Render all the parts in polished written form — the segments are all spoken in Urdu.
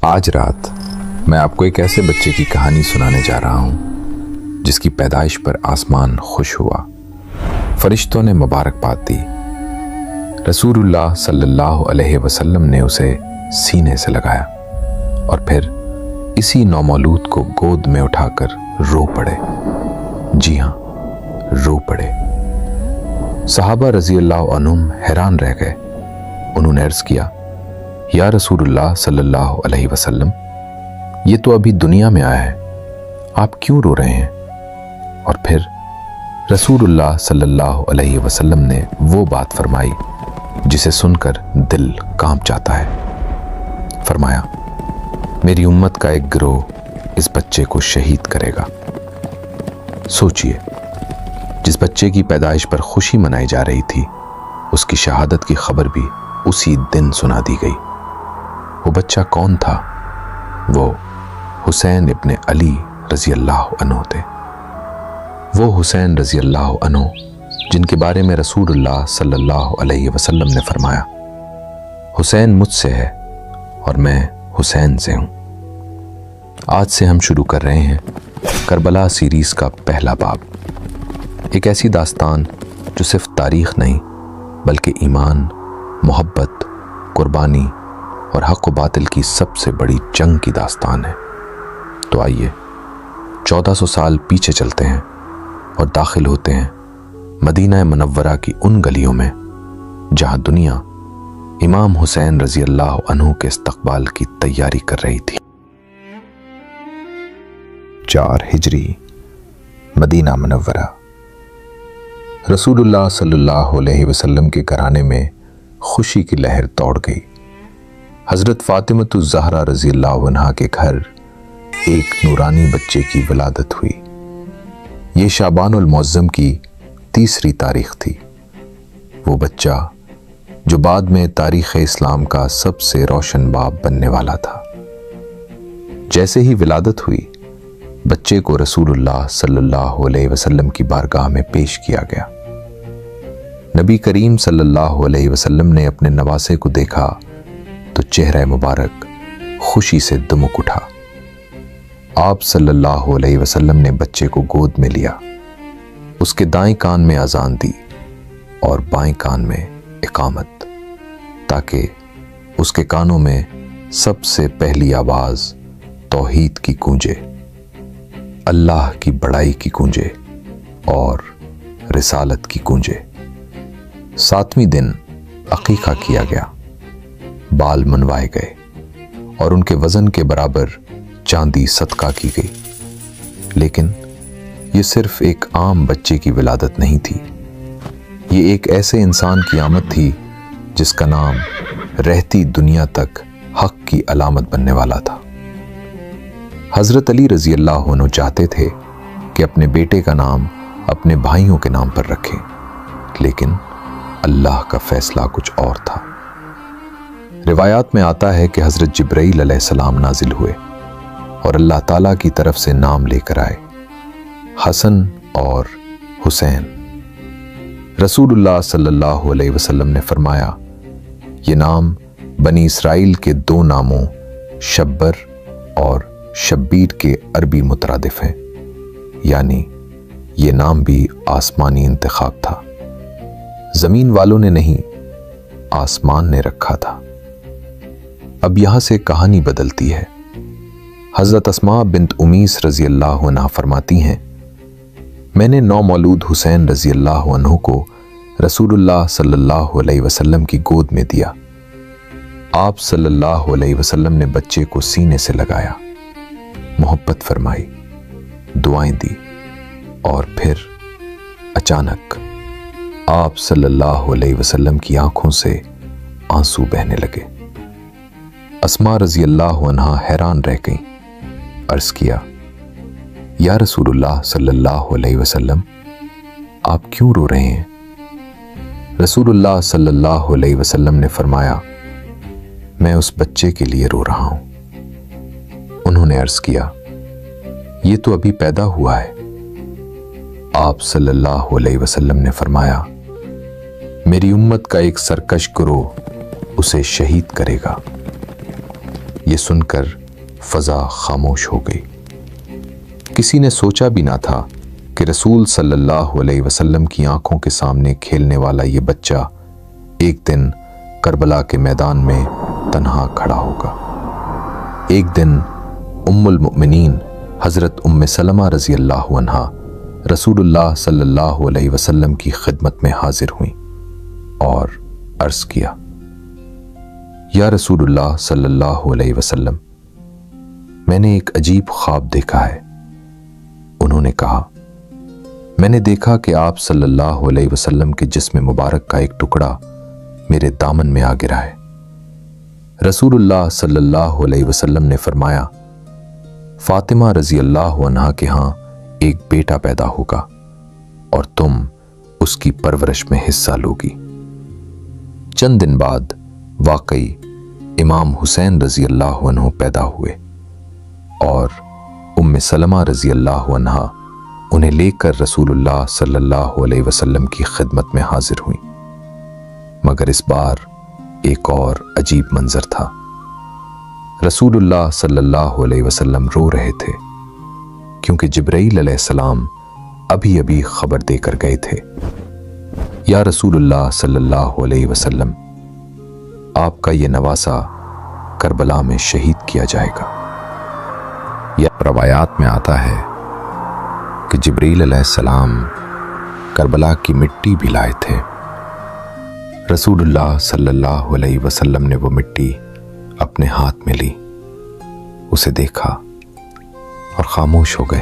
آج رات میں آپ کو ایک ایسے بچے کی کہانی سنانے جا رہا ہوں جس کی پیدائش پر آسمان خوش ہوا، فرشتوں نے مبارکباد دی، رسول اللہ صلی اللہ علیہ وسلم نے اسے سینے سے لگایا اور پھر اسی نومولود کو گود میں اٹھا کر رو پڑے۔ جی ہاں، رو پڑے۔ صحابہ رضی اللہ عنہم حیران رہ گئے۔ انہوں نے عرض کیا، یا رسول اللہ صلی اللہ علیہ وسلم، یہ تو ابھی دنیا میں آیا ہے، آپ کیوں رو رہے ہیں؟ اور پھر رسول اللہ صلی اللہ علیہ وسلم نے وہ بات فرمائی جسے سن کر دل کانپ جاتا ہے۔ فرمایا، میری امت کا ایک گروہ اس بچے کو شہید کرے گا۔ سوچئے، جس بچے کی پیدائش پر خوشی منائی جا رہی تھی، اس کی شہادت کی خبر بھی اسی دن سنا دی گئی۔ وہ بچہ کون تھا؟ وہ حسین ابن علی رضی اللہ عنہ تھے۔ وہ حسین رضی اللہ عنہ جن کے بارے میں رسول اللہ صلی اللہ علیہ وسلم نے فرمایا، حسین مجھ سے ہے اور میں حسین سے ہوں۔ آج سے ہم شروع کر رہے ہیں کربلا سیریز کا پہلا باب، ایک ایسی داستان جو صرف تاریخ نہیں بلکہ ایمان، محبت، قربانی اور حق و باطل کی سب سے بڑی جنگ کی داستان ہے۔ تو آئیے 1400 سال پیچھے چلتے ہیں اور داخل ہوتے ہیں مدینہ منورہ کی ان گلیوں میں جہاں دنیا امام حسین رضی اللہ عنہ کے استقبال کی تیاری کر رہی تھی۔ 4 ہجری، مدینہ منورہ۔ رسول اللہ صلی اللہ علیہ وسلم کے گھرانے میں خوشی کی لہر دوڑ گئی۔ حضرت فاطمۃ الزہرا رضی اللہ عنہا کے گھر ایک نورانی بچے کی ولادت ہوئی۔ یہ شعبان المعظم کی 30 تاریخ تھی۔ وہ بچہ جو بعد میں تاریخ اسلام کا سب سے روشن باب بننے والا تھا۔ جیسے ہی ولادت ہوئی، بچے کو رسول اللہ صلی اللہ علیہ وسلم کی بارگاہ میں پیش کیا گیا۔ نبی کریم صلی اللہ علیہ وسلم نے اپنے نواسے کو دیکھا تو چہرہ مبارک خوشی سے دمک اٹھا۔ آپ صلی اللہ علیہ وسلم نے بچے کو گود میں لیا، اس کے دائیں کان میں اذان دی اور بائیں کان میں اقامت، تاکہ اس کے کانوں میں سب سے پہلی آواز توحید کی گونجے، اللہ کی بڑائی کی گونجے اور رسالت کی گونجے۔ 7ویں دن عقیقہ کیا گیا، بال منوائے گئے اور ان کے وزن کے برابر چاندی صدقہ کی گئی۔ لیکن یہ صرف ایک عام بچے کی ولادت نہیں تھی، یہ ایک ایسے انسان کی آمد تھی جس کا نام رہتی دنیا تک حق کی علامت بننے والا تھا۔ حضرت علی رضی اللہ عنہ چاہتے تھے کہ اپنے بیٹے کا نام اپنے بھائیوں کے نام پر رکھیں، لیکن اللہ کا فیصلہ کچھ اور تھا۔ روایات میں آتا ہے کہ حضرت جبرائیل علیہ السلام نازل ہوئے اور اللہ تعالیٰ کی طرف سے نام لے کر آئے، حسن اور حسین۔ رسول اللہ صلی اللہ علیہ وسلم نے فرمایا، یہ نام بنی اسرائیل کے 2 ناموں شبر اور شبیر کے عربی مترادف ہیں، یعنی یہ نام بھی آسمانی انتخاب تھا، زمین والوں نے نہیں، آسمان نے رکھا تھا۔ اب یہاں سے کہانی بدلتی ہے۔ حضرت اسماء بنت امیس رضی اللہ عنہ فرماتی ہیں، میں نے نومولود حسین رضی اللہ عنہ کو رسول اللہ صلی اللہ علیہ وسلم کی گود میں دیا۔ آپ صلی اللہ علیہ وسلم نے بچے کو سینے سے لگایا، محبت فرمائی، دعائیں دی اور پھر اچانک آپ صلی اللہ علیہ وسلم کی آنکھوں سے آنسو بہنے لگے۔ اسماء رضی اللہ عنہ حیران رہ گئیں، عرض کیا، یا رسول اللہ صلی اللہ علیہ وسلم، آپ کیوں رو رہے ہیں؟ رسول اللہ صلی اللہ علیہ وسلم نے فرمایا، میں اس بچے کے لیے رو رہا ہوں۔ انہوں نے عرض کیا، یہ تو ابھی پیدا ہوا ہے۔ آپ صلی اللہ علیہ وسلم نے فرمایا، میری امت کا ایک سرکش گروہ اسے شہید کرے گا۔ یہ سن کر فضا خاموش ہو گئی۔ کسی نے سوچا بھی نہ تھا کہ رسول صلی اللہ علیہ وسلم کی آنکھوں کے سامنے کھیلنے والا یہ بچہ ایک دن کربلا کے میدان میں تنہا کھڑا ہوگا۔ ایک دن ام المؤمنین حضرت ام سلمہ رضی اللہ عنہا رسول اللہ صلی اللہ علیہ وسلم کی خدمت میں حاضر ہوئیں اور عرض کیا، یا رسول اللہ صلی اللہ علیہ وسلم، میں نے ایک عجیب خواب دیکھا ہے۔ انہوں نے کہا، میں نے دیکھا کہ آپ صلی اللہ علیہ وسلم کے جسم مبارک کا ایک ٹکڑا میرے دامن میں آ گرا ہے۔ رسول اللہ صلی اللہ علیہ وسلم نے فرمایا، فاطمہ رضی اللہ عنہا کے ہاں ایک بیٹا پیدا ہوگا اور تم اس کی پرورش میں حصہ لوگی۔ چند دن بعد واقعی امام حسین رضی اللہ عنہ پیدا ہوئے اور ام سلمہ رضی اللہ عنہا انہیں لے کر رسول اللہ صلی اللہ علیہ وسلم کی خدمت میں حاضر ہوئیں، مگر اس بار ایک اور عجیب منظر تھا۔ رسول اللہ صلی اللہ علیہ وسلم رو رہے تھے کیونکہ جبرائیل علیہ السلام ابھی ابھی خبر دے کر گئے تھے، یا رسول اللہ صلی اللہ علیہ وسلم، آپ کا یہ نواسا کربلا میں شہید کیا جائے گا۔ یا روایات میں آتا ہے کہ جبرائیل علیہ السلام کربلا کی مٹی بھی لائے تھے۔ رسول اللہ صلی اللہ علیہ وسلم نے وہ مٹی اپنے ہاتھ میں لی، اسے دیکھا اور خاموش ہو گئے۔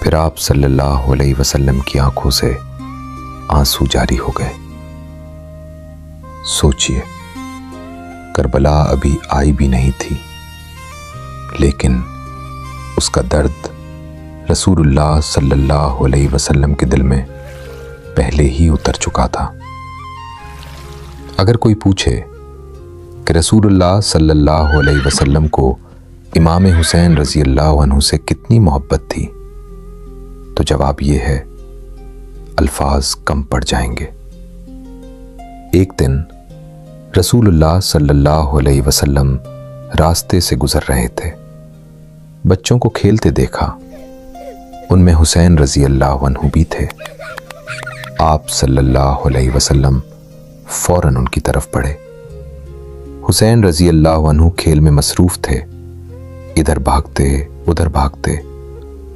پھر آپ صلی اللہ علیہ وسلم کی آنکھوں سے آنسو جاری ہو گئے۔ سوچئے، کربلا ابھی آئی بھی نہیں تھی، لیکن اس کا درد رسول اللہ صلی اللہ علیہ وسلم کے دل میں پہلے ہی اتر چکا تھا۔ اگر کوئی پوچھے کہ رسول اللہ صلی اللہ علیہ وسلم کو امام حسین رضی اللہ عنہ سے کتنی محبت تھی، تو جواب یہ ہے، الفاظ کم پڑ جائیں گے۔ ایک دن رسول اللہ صلی اللہ علیہ وسلم راستے سے گزر رہے تھے، بچوں کو کھیلتے دیکھا، ان میں حسین رضی اللہ عنہ بھی تھے۔ آپ صلی اللہ علیہ وسلم فوراً ان کی طرف بڑھے۔ حسین رضی اللہ عنہ کھیل میں مصروف تھے، ادھر بھاگتے ادھر بھاگتے،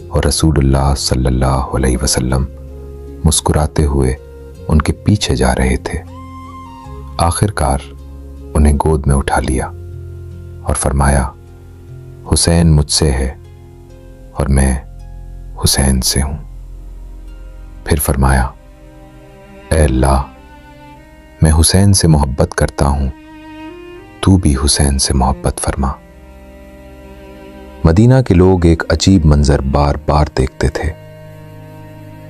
اور رسول اللہ صلی اللہ علیہ وسلم مسکراتے ہوئے ان کے پیچھے جا رہے تھے۔ آخر کار انہیں گود میں اٹھا لیا اور فرمایا، حسین مجھ سے ہے اور میں حسین سے ہوں۔ پھر فرمایا، اے اللہ، میں حسین سے محبت کرتا ہوں، تو بھی حسین سے محبت فرما۔ مدینہ کے لوگ ایک عجیب منظر بار بار دیکھتے تھے۔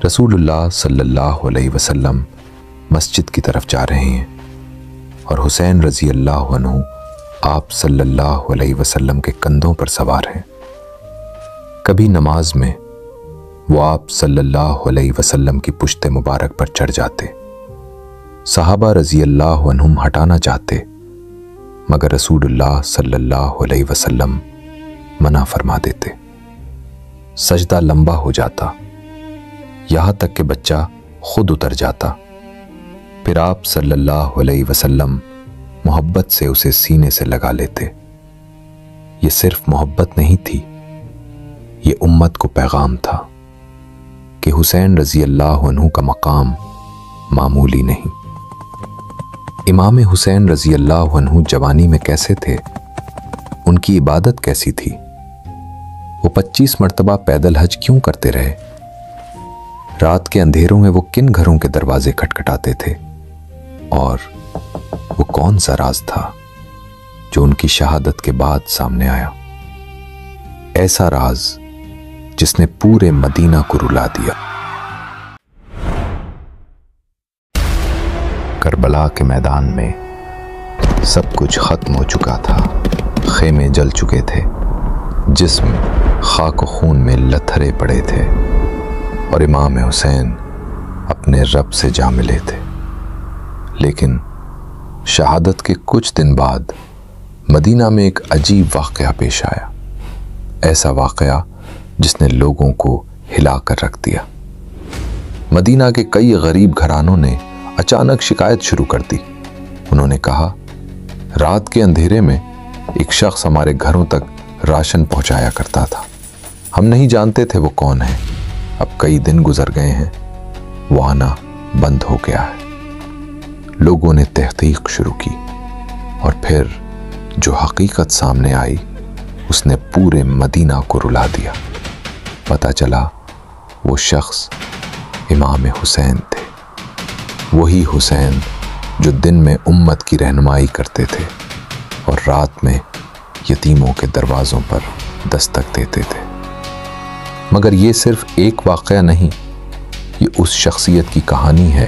رسول اللہ صلی اللہ علیہ وسلم مسجد کی طرف جا رہے ہیں اور حسین رضی اللہ عنہ آپ صلی اللہ علیہ وسلم کے کندھوں پر سوار ہیں۔ کبھی نماز میں وہ آپ صلی اللہ علیہ وسلم کی پشت مبارک پر چڑھ جاتے، صحابہ رضی اللہ عنہم ہٹانا چاہتے، مگر رسول اللہ صلی اللہ علیہ وسلم منع فرما دیتے۔ سجدہ لمبا ہو جاتا، یہاں تک کہ بچہ خود اتر جاتا۔ پھر آپ صلی اللہ علیہ وسلم محبت سے اسے سینے سے لگا لیتے۔ یہ صرف محبت نہیں تھی، یہ امت کو پیغام تھا کہ حسین رضی اللہ عنہ کا مقام معمولی نہیں۔ امام حسین رضی اللہ عنہ جوانی میں کیسے تھے، ان کی عبادت کیسی تھی، وہ 25 مرتبہ پیدل حج کیوں کرتے رہے، رات کے اندھیروں میں وہ کن گھروں کے دروازے کھٹکھٹاتے تھے، اور وہ کون سا راز تھا جو ان کی شہادت کے بعد سامنے آیا، ایسا راز جس نے پورے مدینہ کو رلا دیا۔ کربلا کے میدان میں سب کچھ ختم ہو چکا تھا، خیمے جل چکے تھے، جسم خاک و خون میں لتھڑے پڑے تھے، اور امام حسین اپنے رب سے جا ملے تھے۔ لیکن شہادت کے کچھ دن بعد مدینہ میں ایک عجیب واقعہ پیش آیا، ایسا واقعہ جس نے لوگوں کو ہلا کر رکھ دیا۔ مدینہ کے کئی غریب گھرانوں نے اچانک شکایت شروع کر دی۔ انہوں نے کہا، رات کے اندھیرے میں ایک شخص ہمارے گھروں تک راشن پہنچایا کرتا تھا۔ ہم نہیں جانتے تھے وہ کون ہے۔ اب کئی دن گزر گئے ہیں، وہ آنا بند ہو گیا ہے۔ لوگوں نے تحقیق شروع کی اور پھر جو حقیقت سامنے آئی اس نے پورے مدینہ کو رلا دیا۔ پتہ چلا وہ شخص امام حسین تھے، وہی حسین جو دن میں امت کی رہنمائی کرتے تھے اور رات میں یتیموں کے دروازوں پر دستک دیتے تھے۔ مگر یہ صرف ایک واقعہ نہیں، یہ اس شخصیت کی کہانی ہے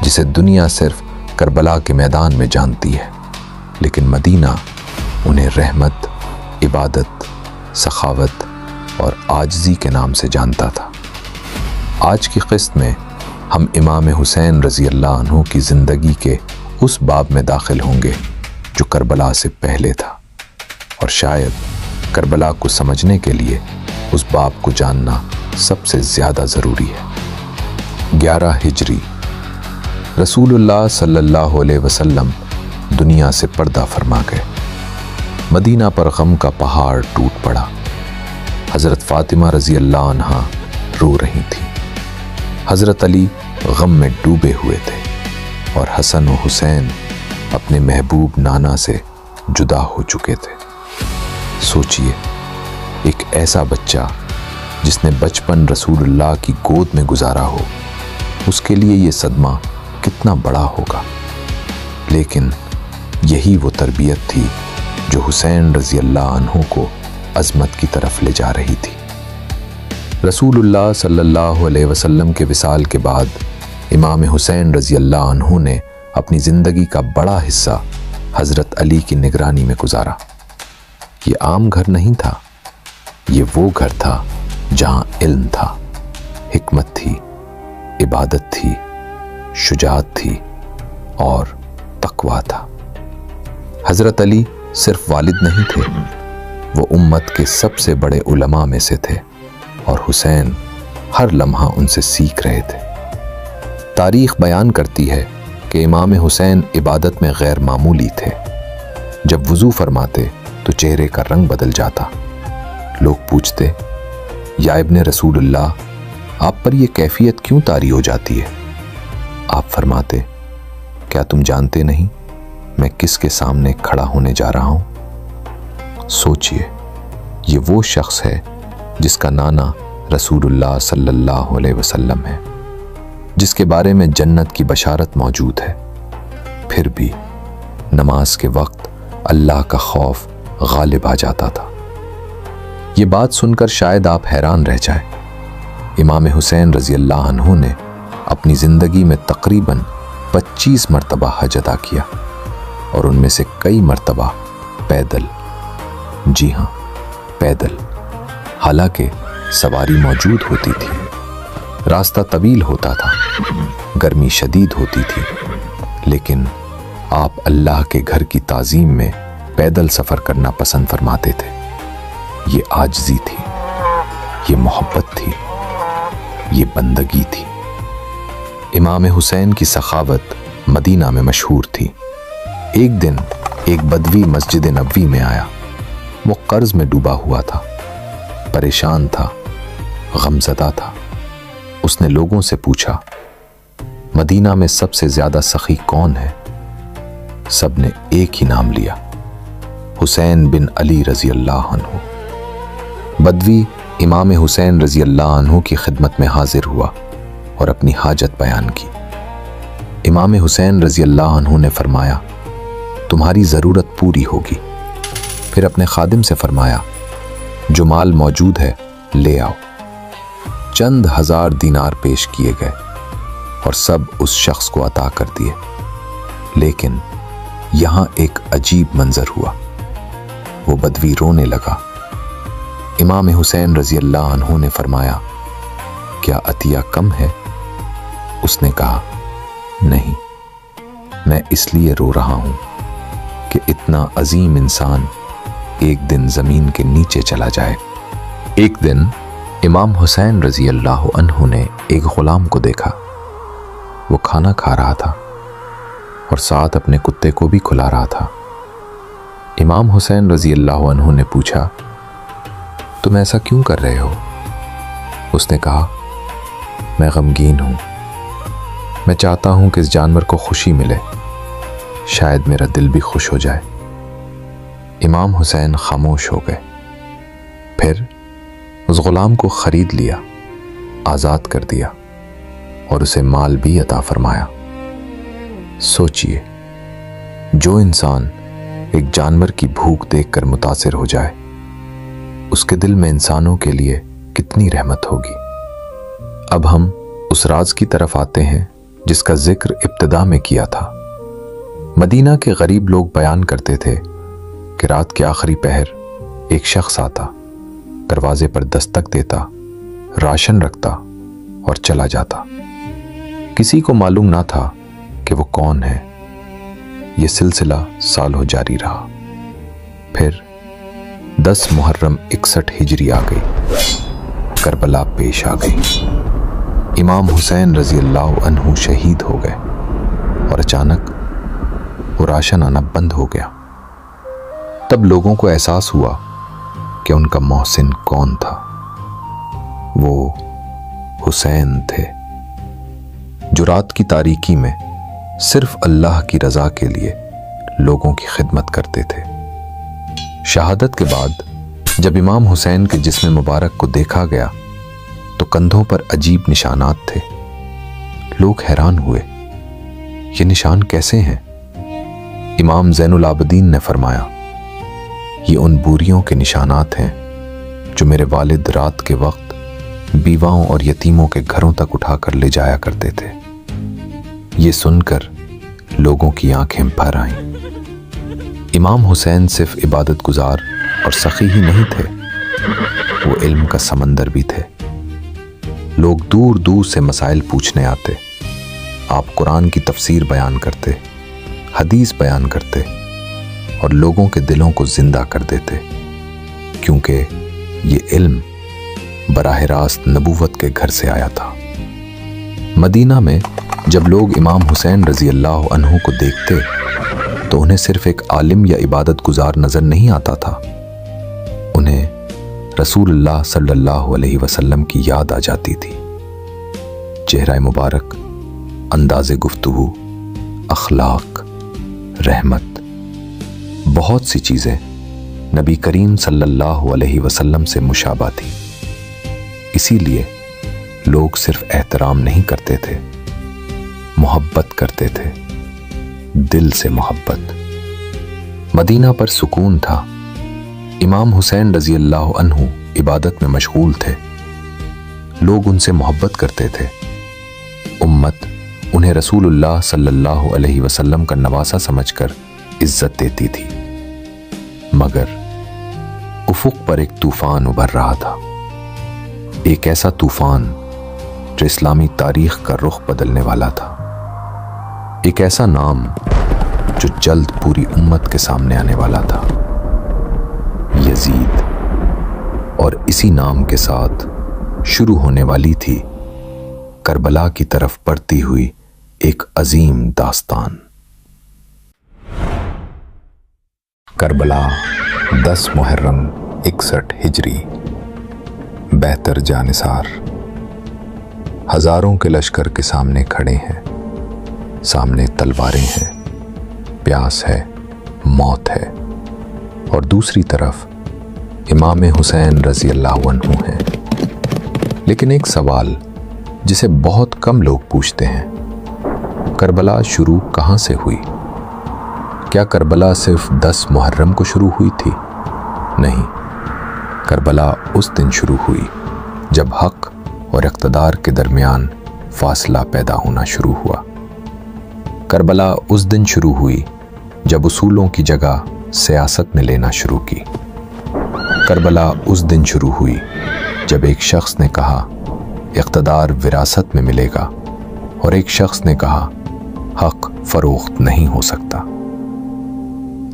جسے دنیا صرف کربلا کے میدان میں جانتی ہے، لیکن مدینہ انہیں رحمت، عبادت، سخاوت اور عاجزی کے نام سے جانتا تھا۔ آج کی قسط میں ہم امام حسین رضی اللہ عنہ کی زندگی کے اس باب میں داخل ہوں گے جو کربلا سے پہلے تھا، اور شاید کربلا کو سمجھنے کے لیے اس باب کو جاننا سب سے زیادہ ضروری ہے۔ 11 ہجری، رسول اللہ صلی اللہ علیہ وسلم دنیا سے پردہ فرما گئے۔ مدینہ پر غم کا پہاڑ ٹوٹ پڑا۔ حضرت فاطمہ رضی اللہ عنہا رو رہی تھی، حضرت علی غم میں ڈوبے ہوئے تھے، اور حسن و حسین اپنے محبوب نانا سے جدا ہو چکے تھے۔ سوچئے، ایک ایسا بچہ جس نے بچپن رسول اللہ کی گود میں گزارا ہو، اس کے لیے یہ صدمہ کتنا بڑا ہوگا۔ لیکن یہی وہ تربیت تھی جو حسین رضی اللہ عنہ کو عظمت کی طرف لے جا رہی تھی۔ رسول اللہ صلی اللہ علیہ وسلم کے وصال کے بعد امام حسین رضی اللہ عنہ نے اپنی زندگی کا بڑا حصہ حضرت علی کی نگرانی میں گزارا۔ یہ عام گھر نہیں تھا، یہ وہ گھر تھا جہاں علم تھا، حکمت تھی، عبادت تھی، شجاعت تھی اور تقویٰ تھا۔ حضرت علی صرف والد نہیں تھے، وہ امت کے سب سے بڑے علماء میں سے تھے، اور حسین ہر لمحہ ان سے سیکھ رہے تھے۔ تاریخ بیان کرتی ہے کہ امام حسین عبادت میں غیر معمولی تھے۔ جب وضو فرماتے تو چہرے کا رنگ بدل جاتا۔ لوگ پوچھتے، یا ابن رسول اللہ، آپ پر یہ کیفیت کیوں طاری ہو جاتی ہے؟ آپ فرماتے، کیا تم جانتے نہیں میں کس کے سامنے کھڑا ہونے جا رہا ہوں؟ سوچئے، یہ وہ شخص ہے جس کا نانا رسول اللہ صلی اللہ علیہ وسلم ہے، جس کے بارے میں جنت کی بشارت موجود ہے۔ پھر بھی نماز کے وقت اللہ کا خوف غالب آ جاتا تھا۔ یہ بات سن کر شاید آپ حیران رہ جائیں۔ امام حسین رضی اللہ عنہ نے اپنی زندگی میں تقریباً 25 مرتبہ حج ادا کیا، اور ان میں سے کئی مرتبہ پیدل۔ جی ہاں، پیدل۔ حالانکہ سواری موجود ہوتی تھی، راستہ طویل ہوتا تھا، گرمی شدید ہوتی تھی، لیکن آپ اللہ کے گھر کی تعظیم میں پیدل سفر کرنا پسند فرماتے تھے۔ یہ عاجزی تھی، یہ محبت تھی، یہ بندگی تھی۔ امام حسین کی سخاوت مدینہ میں مشہور تھی۔ ایک دن ایک بدوی مسجد نبوی میں آیا۔ وہ قرض میں ڈوبا ہوا تھا، پریشان تھا، غمزدہ تھا۔ اس نے لوگوں سے پوچھا، مدینہ میں سب سے زیادہ سخی کون ہے؟ سب نے ایک ہی نام لیا، حسین بن علی رضی اللہ عنہ۔ بدوی امام حسین رضی اللہ عنہ کی خدمت میں حاضر ہوا اور اپنی حاجت بیان کی۔ امام حسین رضی اللہ عنہ نے فرمایا، تمہاری ضرورت پوری ہوگی۔ پھر اپنے خادم سے فرمایا، جو مال موجود ہے لے آؤ۔ چند ہزار دینار پیش کیے گئے اور سب اس شخص کو عطا کر دیے۔ لیکن یہاں ایک عجیب منظر ہوا۔ وہ بدوی رونے لگا۔ امام حسین رضی اللہ عنہ نے فرمایا، کیا عطیہ کم ہے؟ اس نے کہا، نہیں، میں اس لیے رو رہا ہوں کہ کہ اتنا عظیم انسان ایک دن زمین کے نیچے چلا جائے۔ ایک دن امام حسین رضی اللہ عنہ نے ایک غلام کو دیکھا۔ وہ کھانا کھا رہا تھا اور ساتھ اپنے کتے کو بھی کھلا رہا تھا۔ امام حسین رضی اللہ عنہ نے پوچھا، تم ایسا کیوں کر رہے ہو؟ اس نے کہا، میں غمگین ہوں، میں چاہتا ہوں کہ اس جانور کو خوشی ملے، شاید میرا دل بھی خوش ہو جائے۔ امام حسین خاموش ہو گئے، پھر اس غلام کو خرید لیا، آزاد کر دیا اور اسے مال بھی عطا فرمایا۔ سوچئے، جو انسان ایک جانور کی بھوک دیکھ کر متاثر ہو جائے، اس کے دل میں انسانوں کے لیے کتنی رحمت ہوگی۔ اب ہم اس راز کی طرف آتے ہیں جس کا ذکر ابتدا میں کیا تھا۔ مدینہ کے غریب لوگ بیان کرتے تھے کہ رات کے آخری پہر ایک شخص آتا، دروازے پر دستک دیتا، راشن رکھتا اور چلا جاتا۔ کسی کو معلوم نہ تھا کہ وہ کون ہے۔ یہ سلسلہ سالوں جاری رہا۔ پھر 10 محرم 61 ہجری آ گئی، کربلا پیش آ گئی۔ امام حسین رضی اللہ عنہ شہید ہو گئے اور اچانک وہ راشن آنا بند ہو گیا۔ تب لوگوں کو احساس ہوا کہ ان کا محسن کون تھا۔ وہ حسین تھے، جو رات کی تاریکی میں صرف اللہ کی رضا کے لیے لوگوں کی خدمت کرتے تھے۔ شہادت کے بعد جب امام حسین کے جسم مبارک کو دیکھا گیا تو کندھوں پر عجیب نشانات تھے۔ لوگ حیران ہوئے، یہ نشان کیسے ہیں؟ امام زین العابدین نے فرمایا، یہ ان بوریوں کے نشانات ہیں جو میرے والد رات کے وقت بیواؤں اور یتیموں کے گھروں تک اٹھا کر لے جایا کرتے تھے۔ یہ سن کر لوگوں کی آنکھیں بھر آئیں۔ امام حسین صرف عبادت گزار اور سخی ہی نہیں تھے، وہ علم کا سمندر بھی تھے۔ لوگ دور دور سے مسائل پوچھنے آتے، آپ قرآن کی تفسیر بیان کرتے، حدیث بیان کرتے اور لوگوں کے دلوں کو زندہ کر دیتے، کیونکہ یہ علم براہ راست نبوت کے گھر سے آیا تھا۔ مدینہ میں جب لوگ امام حسین رضی اللہ عنہ کو دیکھتے تو انہیں صرف ایک عالم یا عبادت گزار نظر نہیں آتا تھا، انہیں رسول اللہ صلی اللہ علیہ وسلم کی یاد آ جاتی تھی۔ چہرہ مبارک، انداز گفتگو، اخلاق، رحمت، بہت سی چیزیں نبی کریم صلی اللہ علیہ وسلم سے مشابہ تھی۔ اسی لیے لوگ صرف احترام نہیں کرتے تھے، محبت کرتے تھے، دل سے محبت۔ مدینہ پر سکون تھا۔ امام حسین رضی اللہ عنہ عبادت میں مشغول تھے، لوگ ان سے محبت کرتے تھے۔ امت انہیں رسول اللہ صلی اللہ علیہ وسلم کا نواسہ سمجھ کر عزت دیتی تھی۔ مگر افق پر ایک طوفان ابھر رہا تھا، ایک ایسا طوفان جو اسلامی تاریخ کا رخ بدلنے والا تھا، ایک ایسا نام جو جلد پوری امت کے سامنے آنے والا تھا، یزید۔ اور اسی نام کے ساتھ شروع ہونے والی تھی کربلا کی طرف بڑھتی ہوئی ایک عظیم داستان۔ کربلا 10 محرم 61 ہجری، بہتر جانثار۔ ہزاروں کے لشکر کے سامنے کھڑے ہیں، سامنے تلواریں ہیں، پیاس ہے، موت ہے، اور دوسری طرف امام حسین رضی اللہ عنہ ہیں۔ لیکن ایک سوال جسے بہت کم لوگ پوچھتے ہیں، کربلا شروع کہاں سے ہوئی؟ کیا کربلا صرف 10 محرم کو شروع ہوئی تھی؟ نہیں، کربلا اس دن شروع ہوئی جب حق اور اقتدار کے درمیان فاصلہ پیدا ہونا شروع ہوا۔ کربلا اس دن شروع ہوئی جب اصولوں کی جگہ سیاست نے لینا شروع کی۔ کربلا اس دن شروع ہوئی جب ایک شخص نے کہا اقتدار وراثت میں ملے گا، اور ایک شخص نے کہا حق فروخت نہیں ہو سکتا۔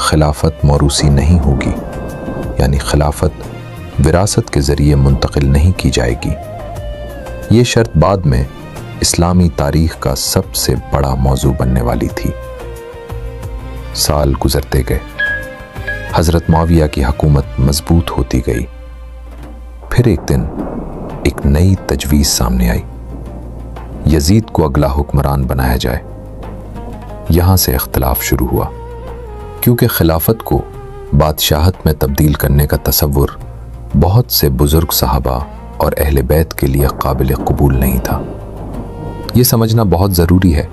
خلافت موروثی نہیں ہوگی، یعنی خلافت وراثت کے ذریعے منتقل نہیں کی جائے گی۔ یہ شرط بعد میں اسلامی تاریخ کا سب سے بڑا موضوع بننے والی تھی۔ سال گزرتے گئے، حضرت معاویہ کی حکومت مضبوط ہوتی گئی۔ پھر ایک دن ایک نئی تجویز سامنے آئی، یزید کو اگلا حکمران بنایا جائے۔ یہاں سے اختلاف شروع ہوا، کیونکہ خلافت کو بادشاہت میں تبدیل کرنے کا تصور بہت سے بزرگ صحابہ اور اہل بیت کے لیے قابل قبول نہیں تھا۔ یہ سمجھنا بہت ضروری ہے،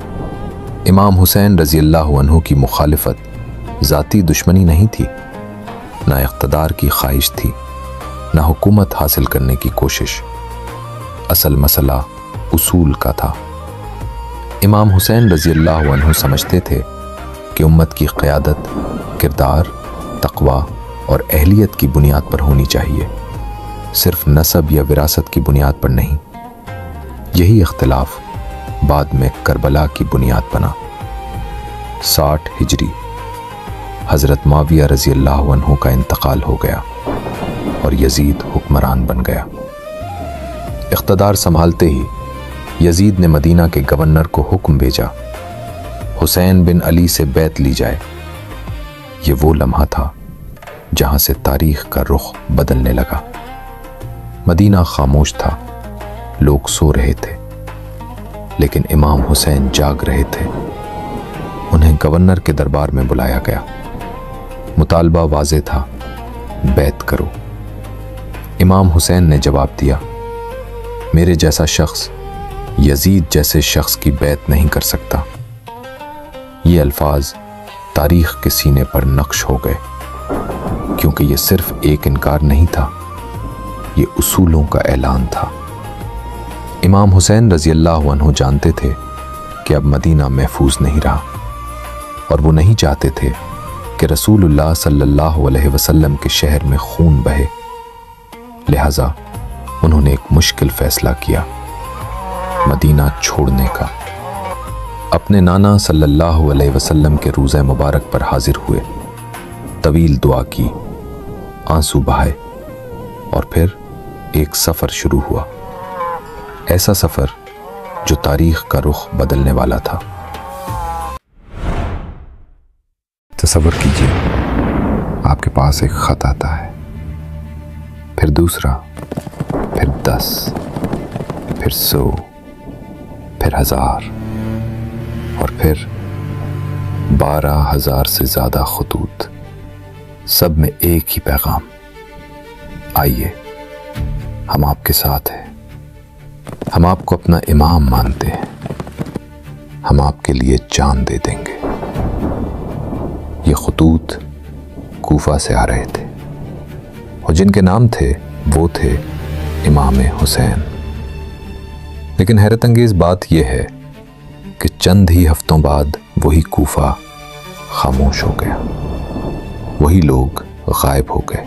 امام حسین رضی اللہ عنہ کی مخالفت ذاتی دشمنی نہیں تھی، نہ اقتدار کی خواہش تھی، نہ حکومت حاصل کرنے کی کوشش۔ اصل مسئلہ اصول کا تھا۔ امام حسین رضی اللہ عنہ سمجھتے تھے کہ امت کی قیادت کردار، تقوی اور اہلیت کی بنیاد پر ہونی چاہیے، صرف نسب یا وراثت کی بنیاد پر نہیں۔ یہی اختلاف بعد میں کربلا کی بنیاد بنا۔ 60 ہجری حضرت معاویہ رضی اللہ عنہ کا انتقال ہو گیا اور یزید حکمران بن گیا۔ اقتدار سنبھالتے ہی یزید نے مدینہ کے گورنر کو حکم بھیجا، حسین بن علی سے بیعت لی جائے۔ یہ وہ لمحہ تھا جہاں سے تاریخ کا رخ بدلنے لگا۔ مدینہ خاموش تھا، لوگ سو رہے تھے، لیکن امام حسین جاگ رہے تھے۔ انہیں گورنر کے دربار میں بلایا گیا۔ مطالبہ واضح تھا، بیعت کرو۔ امام حسین نے جواب دیا، میرے جیسا شخص یزید جیسے شخص کی بیعت نہیں کر سکتا۔ یہ الفاظ تاریخ کے سینے پر نقش ہو گئے، کیونکہ یہ صرف ایک انکار نہیں تھا، یہ اصولوں کا اعلان تھا۔ امام حسین رضی اللہ عنہ جانتے تھے کہ اب مدینہ محفوظ نہیں رہا، اور وہ نہیں چاہتے تھے کہ رسول اللہ صلی اللہ علیہ وسلم کے شہر میں خون بہے۔ لہٰذا انہوں نے ایک مشکل فیصلہ کیا، مدینہ چھوڑنے کا۔ اپنے نانا صلی اللہ علیہ وسلم کے روضہ مبارک پر حاضر ہوئے، طویل دعا کی، آنسو بہائے، اور پھر ایک سفر شروع ہوا، ایسا سفر جو تاریخ کا رخ بدلنے والا تھا۔ تصور کیجئے آپ کے پاس ایک خط آتا ہے، پھر دوسرا، پھر 10، پھر 100، پھر 1000، اور پھر 12,000 سے زیادہ خطوط، سب میں ایک ہی پیغام، آئیے ہم آپ کے ساتھ ہیں، ہم آپ کو اپنا امام مانتے ہیں، ہم آپ کے لیے جان دے دیں گے۔ یہ خطوط کوفہ سے آ رہے تھے، اور جن کے نام تھے وہ تھے امام حسین۔ لیکن حیرت انگیز بات یہ ہے کہ چند ہی ہفتوں بعد وہی کوفہ خاموش ہو گیا، وہی لوگ غائب ہو گئے،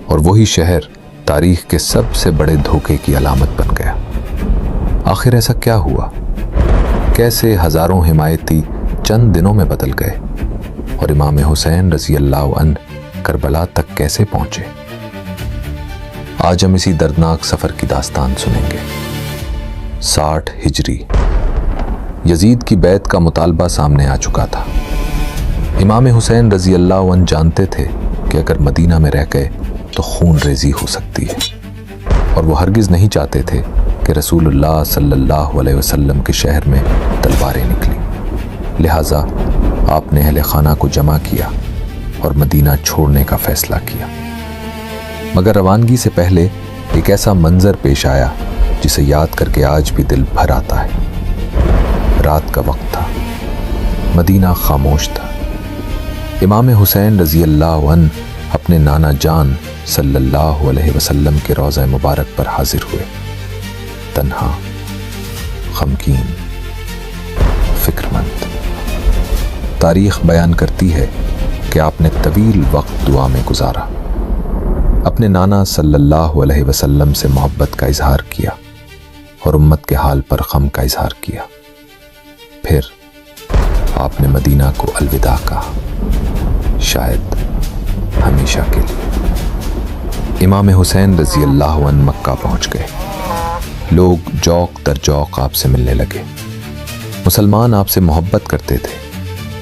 اور وہی شہر تاریخ کے سب سے بڑے دھوکے کی علامت بن گیا۔ آخر ایسا کیا ہوا؟ کیسے ہزاروں حمایتی چند دنوں میں بدل گئے، اور امام حسین رضی اللہ عنہ کربلا تک کیسے پہنچے؟ آج ہم اسی دردناک سفر کی داستان سنیں گے۔ 60 ہجری یزید کی بیعت کا مطالبہ سامنے آ چکا تھا۔ امام حسین رضی اللہ عنہ جانتے تھے کہ اگر مدینہ میں رہ گئے تو خون ریزی ہو سکتی ہے، اور وہ ہرگز نہیں چاہتے تھے کہ رسول اللہ صلی اللہ علیہ وسلم کے شہر میں تلواریں نکلیں۔ لہٰذا آپ نے اہل خانہ کو جمع کیا اور مدینہ چھوڑنے کا فیصلہ کیا۔ مگر روانگی سے پہلے ایک ایسا منظر پیش آیا جسے یاد کر کے آج بھی دل بھر آتا ہے۔ رات کا وقت تھا، مدینہ خاموش تھا۔ امام حسین رضی اللہ عنہ اپنے نانا جان صلی اللہ علیہ وسلم کے روضہ مبارک پر حاضر ہوئے، تنہا، غمگین، فکر مند۔ تاریخ بیان کرتی ہے کہ آپ نے طویل وقت دعا میں گزارا، اپنے نانا صلی اللہ علیہ وسلم سے محبت کا اظہار کیا اور امت کے حال پر غم کا اظہار کیا۔ پھر آپ نے مدینہ کو الوداع کہا۔ شاید ہمیشہ کے لیے۔ امام حسین رضی اللہ عنہ مکہ پہنچ گئے۔ لوگ جوق در جوق آپ سے ملنے لگے۔ مسلمان آپ سے محبت کرتے تھے،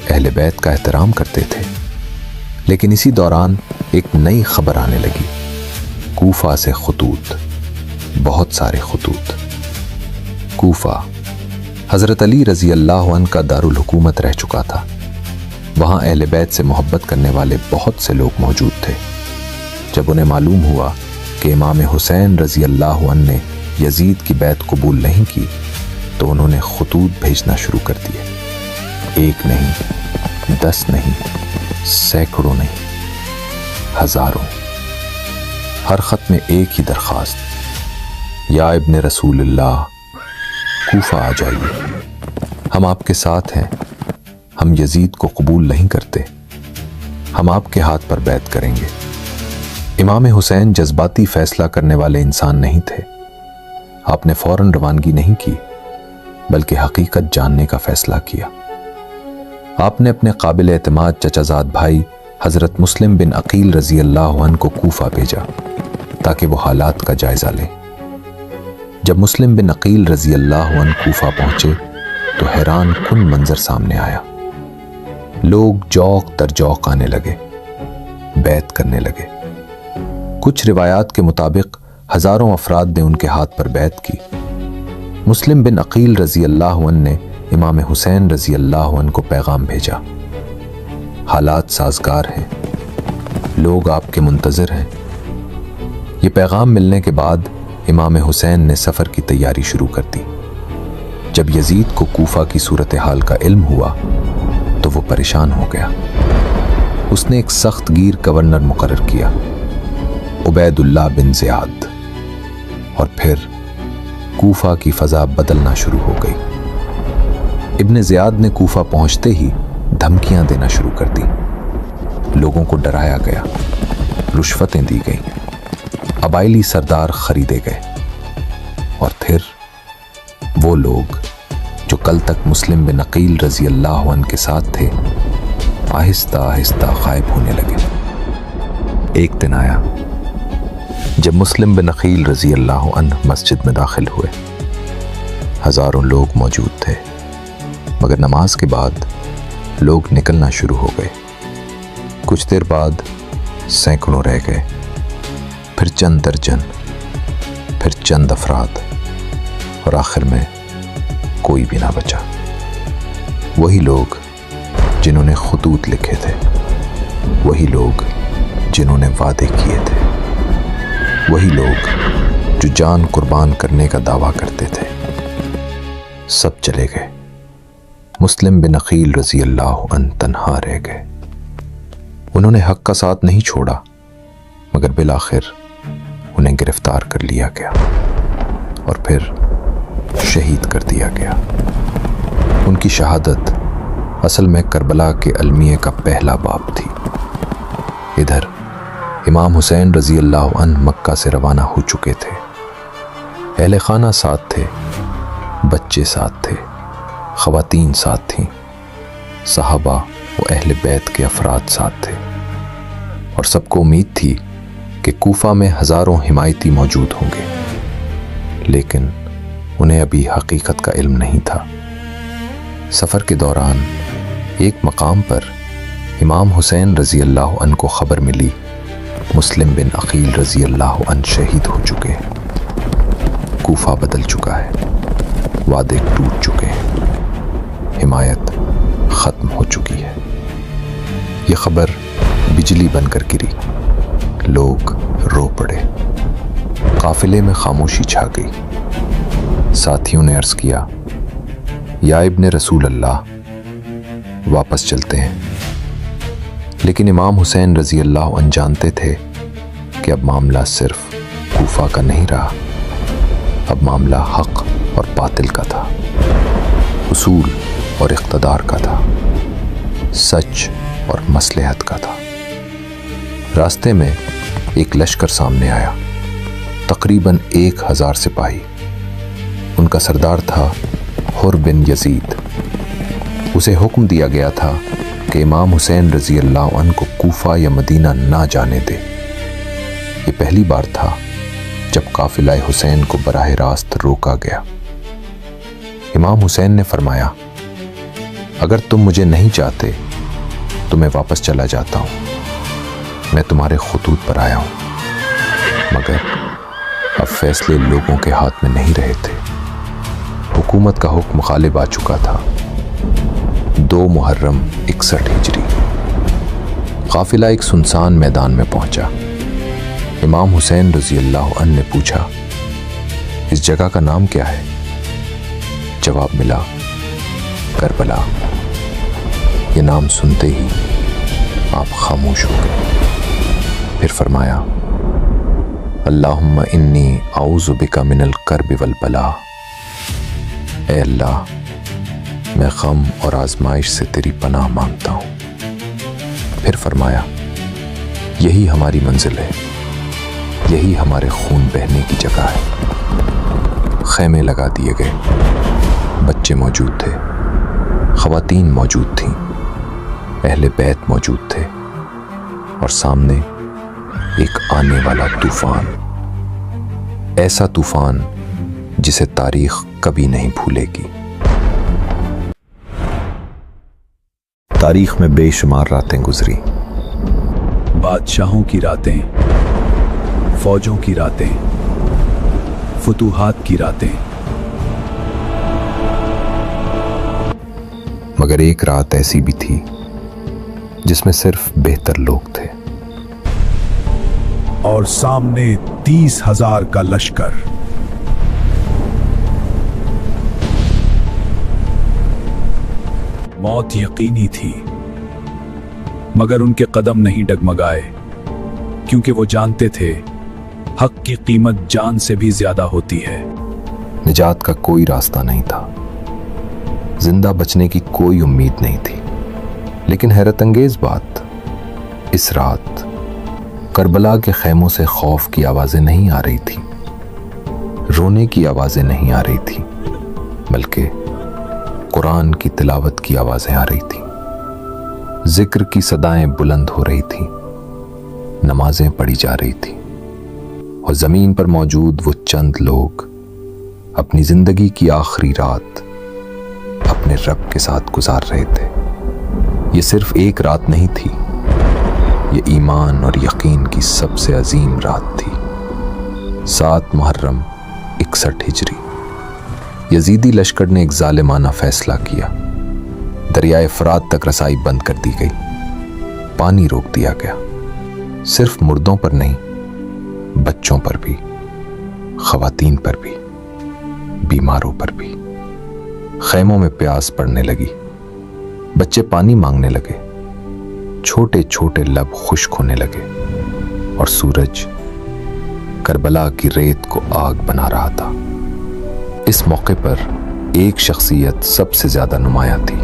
اہل بیت کا احترام کرتے تھے۔ لیکن اسی دوران ایک نئی خبر آنے لگی۔ کوفہ سے خطوط، بہت سارے خطوط۔ کوفہ حضرت علی رضی اللہ عنہ کا دارالحکومت رہ چکا تھا۔ وہاں اہل بیت سے محبت کرنے والے بہت سے لوگ موجود تھے۔ جب انہیں معلوم ہوا کہ امام حسین رضی اللہ عنہ نے یزید کی بیعت قبول نہیں کی تو انہوں نے خطوط بھیجنا شروع کر دیے۔ ایک نہیں، 10 نہیں، سینکڑوں نہیں، ہزاروں۔ ہر خط میں ایک ہی درخواست، یا ابن رسول اللہ کوفہ آ جائیے، ہم آپ کے ساتھ ہیں، ہم یزید کو قبول نہیں کرتے، ہم آپ کے ہاتھ پر بیعت کریں گے۔ امام حسین جذباتی فیصلہ کرنے والے انسان نہیں تھے۔ آپ نے فوراً روانگی نہیں کی بلکہ حقیقت جاننے کا فیصلہ کیا۔ آپ نے اپنے قابل اعتماد چچا زاد بھائی حضرت مسلم بن عقیل رضی اللہ عنہ کو کوفہ بھیجا تاکہ وہ حالات کا جائزہ لیں۔ جب مسلم بن عقیل رضی اللہ عنہ کوفہ پہنچے تو حیران کن منظر سامنے آیا۔ لوگ جوق در جوق آنے لگے، بیعت کرنے لگے۔ کچھ روایات کے مطابق ہزاروں افراد نے ان کے ہاتھ پر بیعت کی۔ مسلم بن عقیل رضی اللہ عنہ نے امام حسین رضی اللہ عنہ کو پیغام بھیجا، حالات سازگار ہیں، لوگ آپ کے منتظر ہیں۔ یہ پیغام ملنے کے بعد امام حسین نے سفر کی تیاری شروع کر دی۔ جب یزید کو کوفہ کی صورتحال کا علم ہوا تو وہ پریشان ہو گیا۔ اس نے ایک سخت گیر گورنر مقرر کیا، عبید اللہ بن زیاد، اور پھر کوفہ کی فضا بدلنا شروع ہو گئی۔ ابن زیاد نے کوفہ پہنچتے ہی دھمکیاں دینا شروع کر دی۔ لوگوں کو ڈرایا گیا، رشوتیں دی گئیں، قبائلی سردار خریدے گئے، اور پھر وہ لوگ جو کل تک مسلم بن عقیل رضی اللہ عنہ کے ساتھ تھے آہستہ آہستہ غائب ہونے لگے۔ ایک دن آیا جب مسلم بن عقیل رضی اللہ عنہ مسجد میں داخل ہوئے۔ ہزاروں لوگ موجود تھے، مگر نماز کے بعد لوگ نکلنا شروع ہو گئے۔ کچھ دیر بعد سینکڑوں رہ گئے، پھر چند درجن، پھر چند افراد، اور آخر میں کوئی بھی نہ بچا۔ وہی لوگ جنہوں نے خطوط لکھے تھے، وہی لوگ جنہوں نے وعدے کیے تھے، وہی لوگ جو جان قربان کرنے کا دعویٰ کرتے تھے، سب چلے گئے۔ مسلم بن عقیل رضی اللہ عنہ تنہا رہ گئے۔ انہوں نے حق کا ساتھ نہیں چھوڑا، مگر بالآخر انہیں گرفتار کر لیا گیا اور پھر شہید کر دیا گیا۔ ان کی شہادت اصل میں کربلا کے المیے کا پہلا باب تھی۔ ادھر امام حسین رضی اللہ عنہ مکہ سے روانہ ہو چکے تھے۔ اہل خانہ ساتھ تھے، بچے ساتھ تھے، خواتین ساتھ تھیں، صحابہ و اہل بیت کے افراد ساتھ تھے، اور سب کو امید تھی کہ کوفہ میں ہزاروں حمایتی موجود ہوں گے، لیکن انہیں ابھی حقیقت کا علم نہیں تھا۔ سفر کے دوران ایک مقام پر امام حسین رضی اللہ عنہ کو خبر ملی مسلم بن عقیل رضی اللہ عنہ شہید ہو چکے ہیں، کوفہ بدل چکا ہے، وعدے ٹوٹ چکے ہیں، حمایت ختم ہو چکی ہے۔ یہ خبر بجلی بن کر گری، لوگ رو پڑے، قافلے میں خاموشی چھا گئی۔ ساتھیوں نے عرض کیا، یا ابن رسول اللہ واپس چلتے ہیں۔ لیکن امام حسین رضی اللہ عنہ جانتے تھے کہ اب معاملہ صرف کوفہ کا نہیں رہا، اب معاملہ حق اور باطل کا تھا، اصول اور اقتدار کا تھا، سچ اور مصلحت کا تھا۔ راستے میں ایک لشکر سامنے آیا، تقریباً 1000 سپاہی۔ ان کا سردار تھا حر بن یزید۔ اسے حکم دیا گیا تھا کہ امام حسین رضی اللہ عنہ کو کوفہ یا مدینہ نہ جانے دے۔ یہ پہلی بار تھا جب قافلہ حسین کو براہ راست روکا گیا۔ امام حسین نے فرمایا، اگر تم مجھے نہیں چاہتے تو میں واپس چلا جاتا ہوں، میں تمہارے خطوط پر آیا ہوں، مگر اب فیصلے لوگوں کے ہاتھ میں نہیں رہے تھے۔ حکومت کا حکم غالب آ چکا تھا۔ 2 محرم 61 ہجری۔ قافلہ ایک سنسان میدان میں پہنچا۔ امام حسین رضی اللہ عنہ نے پوچھا، اس جگہ کا نام کیا ہے؟ جواب ملا، کربلا۔ یہ نام سنتے ہی آپ خاموش ہو گئے۔ پھر فرمایا، اللہم انی اعوذ بک من الکرب والبلا۔ اے اللہ، میں غم اور آزمائش سے تیری پناہ مانگتا ہوں۔ پھر فرمایا، یہی ہماری منزل ہے، یہی ہمارے خون بہنے کی جگہ ہے۔ خیمے لگا دیے گئے، بچے موجود تھے، خواتین موجود تھیں، اہل بیت موجود تھے، اور سامنے ایک آنے والا طوفان، ایسا طوفان جسے تاریخ کبھی نہیں بھولے گی۔ تاریخ میں بے شمار راتیں گزری، بادشاہوں کی راتیں، فوجوں کی راتیں، فتوحات کی راتیں، مگر ایک رات ایسی بھی تھی جس میں صرف بہتر لوگ تھے۔ اور سامنے 30,000 کا لشکر۔ موت یقینی تھی، مگر ان کے قدم نہیں ڈگمگائے، کیونکہ وہ جانتے تھے حق کی قیمت جان سے بھی زیادہ ہوتی ہے۔ نجات کا کوئی راستہ نہیں تھا، زندہ بچنے کی کوئی امید نہیں تھی۔ لیکن حیرت انگیز بات، اس رات کربلا کے خیموں سے خوف کی آوازیں نہیں آ رہی تھی، رونے کی آوازیں نہیں آ رہی تھی، بلکہ قرآن کی تلاوت کی آوازیں آ رہی تھیں، ذکر کی صدائیں بلند ہو رہی تھیں، نمازیں پڑھی جا رہی تھیں، اور زمین پر موجود وہ چند لوگ اپنی زندگی کی آخری رات اپنے رب کے ساتھ گزار رہے تھے۔ یہ صرف ایک رات نہیں تھی، یہ ایمان اور یقین کی سب سے عظیم رات تھی۔ 7 محرم 61 ہجری۔ یزیدی لشکر نے ایک ظالمانہ فیصلہ کیا۔ دریائے فرات تک رسائی بند کر دی گئی، پانی روک دیا گیا، صرف مردوں پر نہیں، بچوں پر بھی، خواتین پر بھی، بیماروں پر بھی۔ خیموں میں پیاس پڑنے لگی، بچے پانی مانگنے لگے، چھوٹے چھوٹے لب خشک ہونے لگے، اور سورج کربلا کی ریت کو آگ بنا رہا تھا۔ اس موقع پر ایک شخصیت سب سے زیادہ نمایاں تھی،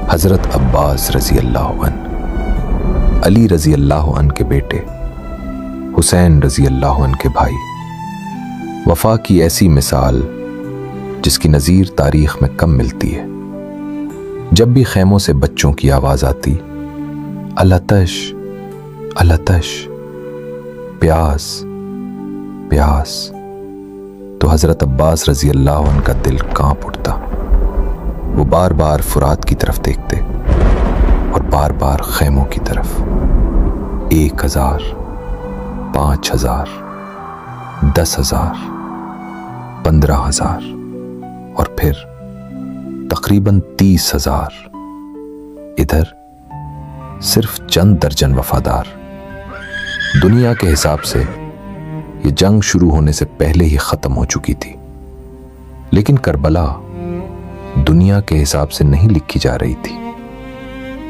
حضرت عباس رضی اللہ عنہ، علی رضی اللہ عنہ کے بیٹے، حسین رضی اللہ عنہ کے بھائی۔ وفا کی ایسی مثال جس کی نظیر تاریخ میں کم ملتی ہے۔ جب بھی خیموں سے بچوں کی آواز آتی، الاتش الاتش، پیاس پیاس، تو حضرت عباس رضی اللہ عنہ کا دل کانپ اٹھتا۔ وہ بار بار فرات کی طرف دیکھتے اور بار بار خیموں کی طرف۔ 1000، 5000، 10,000، 15,000، اور پھر تقریباً 30,000۔ ادھر صرف چند درجن وفادار۔ دنیا کے حساب سے یہ جنگ شروع ہونے سے پہلے ہی ختم ہو چکی تھی، لیکن کربلا دنیا کے حساب سے نہیں لکھی جا رہی تھی۔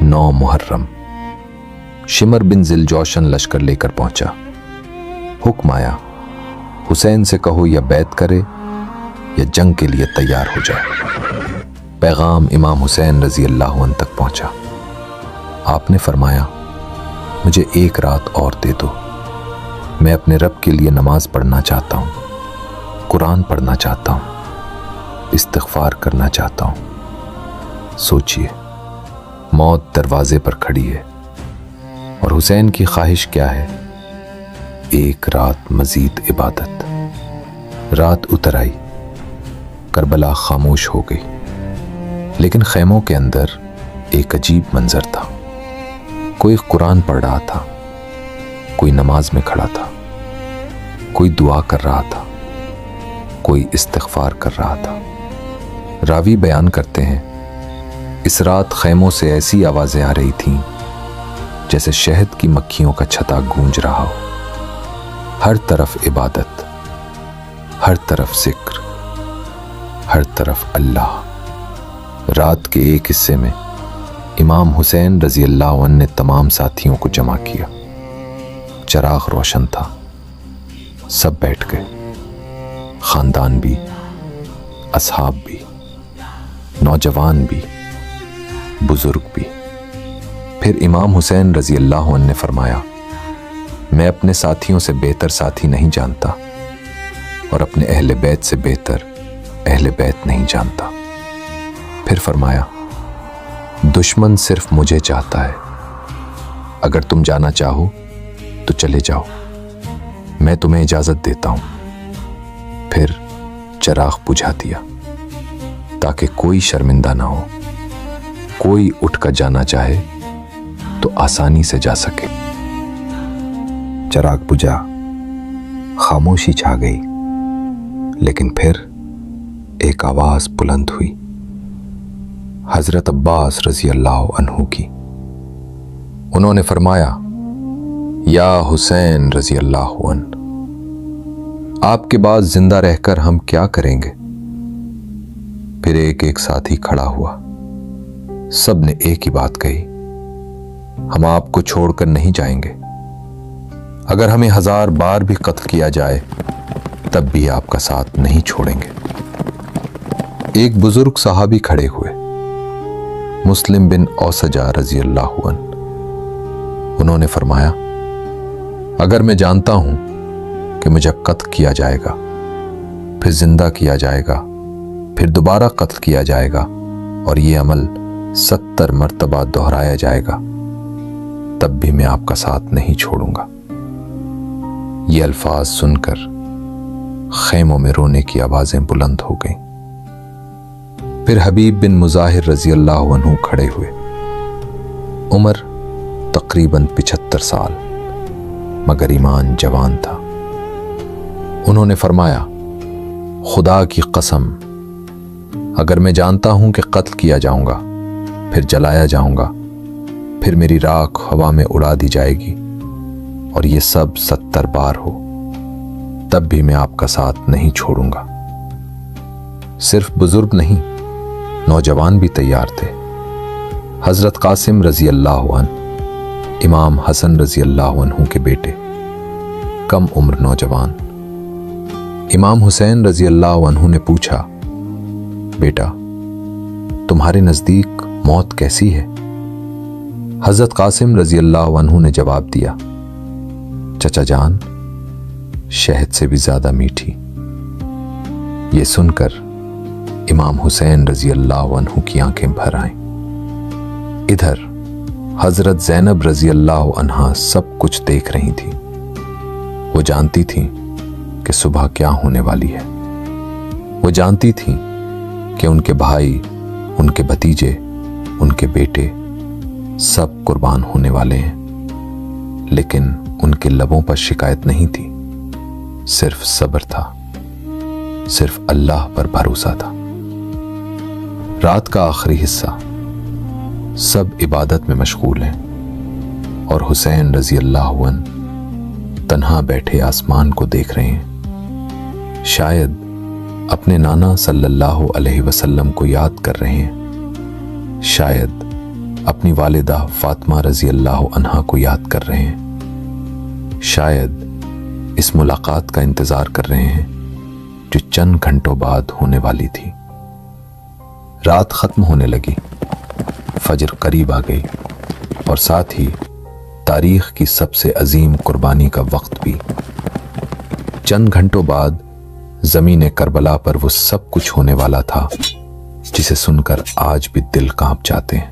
9 محرم، شمر بن ذیلجوشن لشکر لے کر پہنچا۔ حکم آیا، حسین سے کہو یا بیعت کرے یا جنگ کے لیے تیار ہو جائے۔ پیغام امام حسین رضی اللہ عنہ تک پہنچا۔ آپ نے فرمایا، مجھے ایک رات اور دے دو، میں اپنے رب کے لیے نماز پڑھنا چاہتا ہوں، قرآن پڑھنا چاہتا ہوں، استغفار کرنا چاہتا ہوں۔ سوچئے، موت دروازے پر کھڑی ہے اور حسین کی خواہش کیا ہے؟ ایک رات مزید عبادت۔ رات اتر آئی، کربلا خاموش ہو گئی، لیکن خیموں کے اندر ایک عجیب منظر تھا۔ کوئی قرآن پڑھ رہا تھا، کوئی نماز میں کھڑا تھا، کوئی دعا کر رہا تھا، کوئی استغفار کر رہا تھا۔ راوی بیان کرتے ہیں اس رات خیموں سے ایسی آوازیں آ رہی تھیں جیسے شہد کی مکھیوں کا چھتا گونج رہا ہو۔ ہر طرف عبادت، ہر طرف ذکر، ہر طرف اللہ۔ رات کے ایک حصے میں امام حسین رضی اللہ عنہ نے تمام ساتھیوں کو جمع کیا۔ چراغ روشن تھا، سب بیٹھ گئے، خاندان بھی، اصحاب بھی، نوجوان بھی، بزرگ بھی۔ پھر امام حسین رضی اللہ عنہ نے فرمایا، میں اپنے ساتھیوں سے بہتر ساتھی نہیں جانتا اور اپنے اہل بیت سے بہتر اہل بیت نہیں جانتا۔ پھر فرمایا، دشمن صرف مجھے چاہتا ہے، اگر تم جانا چاہو تو چلے جاؤ، میں تمہیں اجازت دیتا ہوں۔ پھر چراغ بجھا دیا تاکہ کوئی شرمندہ نہ ہو، کوئی اٹھ کر جانا چاہے تو آسانی سے جا سکے۔ چراغ بجھا، خاموشی چھا گئی، لیکن پھر ایک آواز بلند ہوئی، حضرت عباس رضی اللہ عنہ کی۔ انہوں نے فرمایا، یا حسین رضی اللہ عنہ، آپ کے بعد زندہ رہ کر ہم کیا کریں گے؟ پھر ایک ایک ساتھی کھڑا ہوا، سب نے ایک ہی بات کہی، ہم آپ کو چھوڑ کر نہیں جائیں گے، اگر ہمیں 1000 بار بھی قتل کیا جائے تب بھی آپ کا ساتھ نہیں چھوڑیں گے۔ ایک بزرگ صحابی کھڑے ہوئے، مسلم بن اوسجہ رضی اللہ عنہ۔ انہوں نے فرمایا، اگر میں جانتا ہوں کہ مجھے قتل کیا جائے گا، پھر زندہ کیا جائے گا، پھر دوبارہ قتل کیا جائے گا اور یہ عمل 70 مرتبہ دہرایا جائے گا، تب بھی میں آپ کا ساتھ نہیں چھوڑوں گا۔ یہ الفاظ سن کر خیموں میں رونے کی آوازیں بلند ہو گئیں۔ پھر حبیب بن مظاہر رضی اللہ عنہ کھڑے ہوئے، عمر تقریباً 75 سال، مگر ایمان جوان تھا۔ انہوں نے فرمایا، خدا کی قسم، اگر میں جانتا ہوں کہ قتل کیا جاؤں گا، پھر جلایا جاؤں گا، پھر میری راکھ ہوا میں اڑا دی جائے گی اور یہ سب 70 بار ہو، تب بھی میں آپ کا ساتھ نہیں چھوڑوں گا۔ صرف بزرگ نہیں، نوجوان بھی تیار تھے۔ حضرت قاسم رضی اللہ عنہ، امام حسن رضی اللہ عنہ کے بیٹے، کم عمر نوجوان۔ امام حسین رضی اللہ عنہ نے پوچھا، بیٹا تمہارے نزدیک موت کیسی ہے؟ حضرت قاسم رضی اللہ عنہ نے جواب دیا، چچا جان، شہد سے بھی زیادہ میٹھی۔ یہ سن کر امام حسین رضی اللہ عنہ کی آنکھیں بھر آئیں۔ ادھر حضرت زینب رضی اللہ عنہا سب کچھ دیکھ رہی تھی۔ وہ جانتی تھیں کہ صبح کیا ہونے والی ہے۔ وہ جانتی تھیں کہ ان کے بھائی، ان کے بھتیجے، ان کے بیٹے سب قربان ہونے والے ہیں، لیکن ان کے لبوں پر شکایت نہیں تھی، صرف صبر تھا، صرف اللہ پر بھروسہ تھا۔ رات کا آخری حصہ، سب عبادت میں مشغول ہیں اور حسین رضی اللہ عنہ تنہا بیٹھے آسمان کو دیکھ رہے ہیں۔ شاید اپنے نانا صلی اللہ علیہ وسلم کو یاد کر رہے ہیں، شاید اپنی والدہ فاطمہ رضی اللہ عنہا کو یاد کر رہے ہیں، شاید اس ملاقات کا انتظار کر رہے ہیں جو چند گھنٹوں بعد ہونے والی تھی۔ رات ختم ہونے لگی، فجر قریب آ گئی اور ساتھ ہی تاریخ کی سب سے عظیم قربانی کا وقت بھی۔ چند گھنٹوں بعد زمین کربلا پر وہ سب کچھ ہونے والا تھا جسے سن کر آج بھی دل کانپ جاتے ہیں۔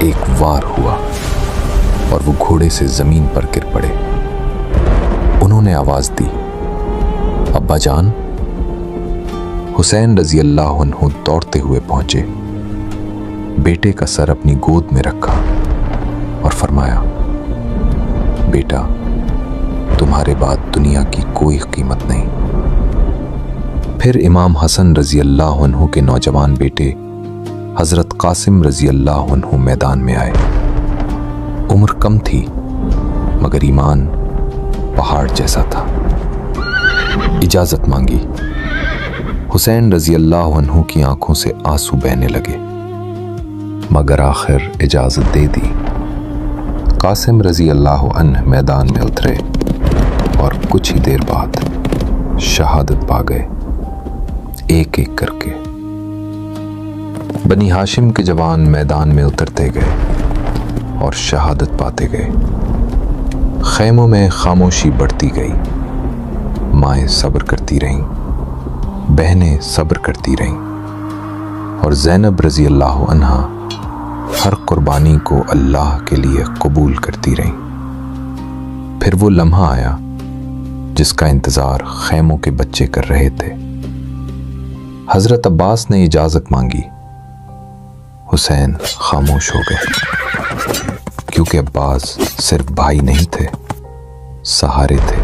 ایک وار ہوا اور وہ گھوڑے سے زمین پر گر پڑے۔ انہوں نے آواز دی، ابا جان۔ حسین رضی اللہ عنہ دوڑتے ہوئے پہنچے، بیٹے کا سر اپنی گود میں رکھا اور فرمایا، بیٹا تمہارے بعد دنیا کی کوئی قیمت نہیں۔ پھر امام حسن رضی اللہ عنہ کے نوجوان بیٹے حضرت قاسم رضی اللہ عنہ میدان میں آئے۔ عمر کم تھی مگر ایمان پہاڑ جیسا تھا۔ اجازت مانگی۔ حسین رضی اللہ عنہ کی آنکھوں سے آنسو بہنے لگے مگر آخر اجازت دے دی۔ قاسم رضی اللہ عنہ میدان میں اترے اور کچھ ہی دیر بعد شہادت پا گئے، ایک ایک کر کے۔ بنی ہاشم کے جوان میدان میں اترتے گئے اور شہادت پاتے گئے۔ خیموں میں خاموشی بڑھتی گئی، مائیں صبر کرتی رہیں، بہنیں صبر کرتی رہیں، اور زینب رضی اللہ عنہا ہر قربانی کو اللہ کے لیے قبول کرتی رہیں۔ پھر وہ لمحہ آیا جس کا انتظار خیموں کے بچے کر رہے تھے۔ حضرت عباس نے اجازت مانگی۔ حسین خاموش ہو گئے کیونکہ عباس صرف بھائی نہیں تھے، سہارے تھے،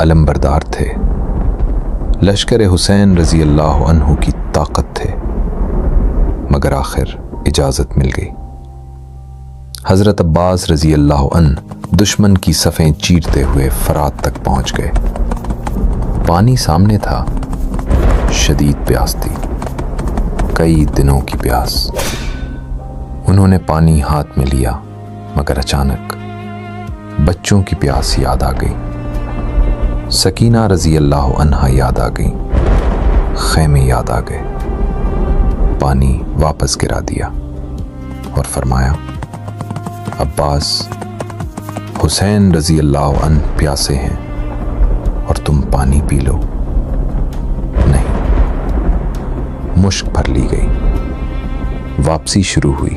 علم بردار تھے، لشکر حسین رضی اللہ عنہ کی طاقت تھے۔ مگر آخر اجازت مل گئی۔ حضرت عباس رضی اللہ عنہ دشمن کی صفیں چیرتے ہوئے فرات تک پہنچ گئے۔ پانی سامنے تھا، شدید پیاس تھی، کئی دنوں کی پیاس۔ انہوں نے پانی ہاتھ میں لیا مگر اچانک بچوں کی پیاس یاد آ گئی۔ سکینہ رضی اللہ عنہا یاد آ گئی، خیمے یاد آ گئے۔ پانی واپس گرا دیا اور فرمایا، عباس، حسین رضی اللہ عنہ پیاسے ہیں اور تم پانی پی لو۔ نہیں، مشک بھر لی گئی، واپسی شروع ہوئی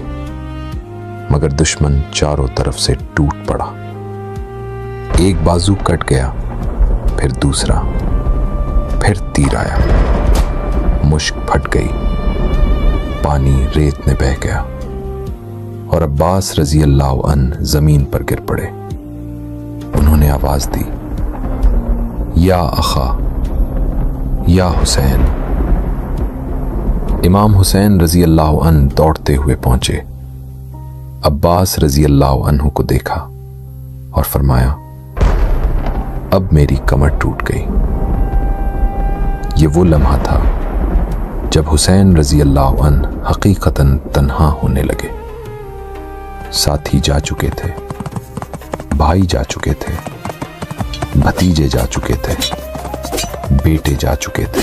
مگر دشمن چاروں طرف سے ٹوٹ پڑا۔ ایک بازو کٹ گیا، پھر دوسرا، پھر تیر آیا، مشک پھٹ گئی، پانی ریت میں بہہ گیا اور عباس رضی اللہ عنہ زمین پر گر پڑے۔ انہوں نے آواز دی، یا اخا، یا حسین۔ امام حسین رضی اللہ عنہ دوڑتے ہوئے پہنچے، عباس رضی اللہ عنہ کو دیکھا اور فرمایا، اب میری کمر ٹوٹ گئی۔ یہ وہ لمحہ تھا جب حسین رضی اللہ عنہ حقیقتاً تنہا ہونے لگے۔ ساتھی جا چکے تھے، بھائی جا چکے تھے، بھتیجے جا چکے تھے، بیٹے جا چکے تھے،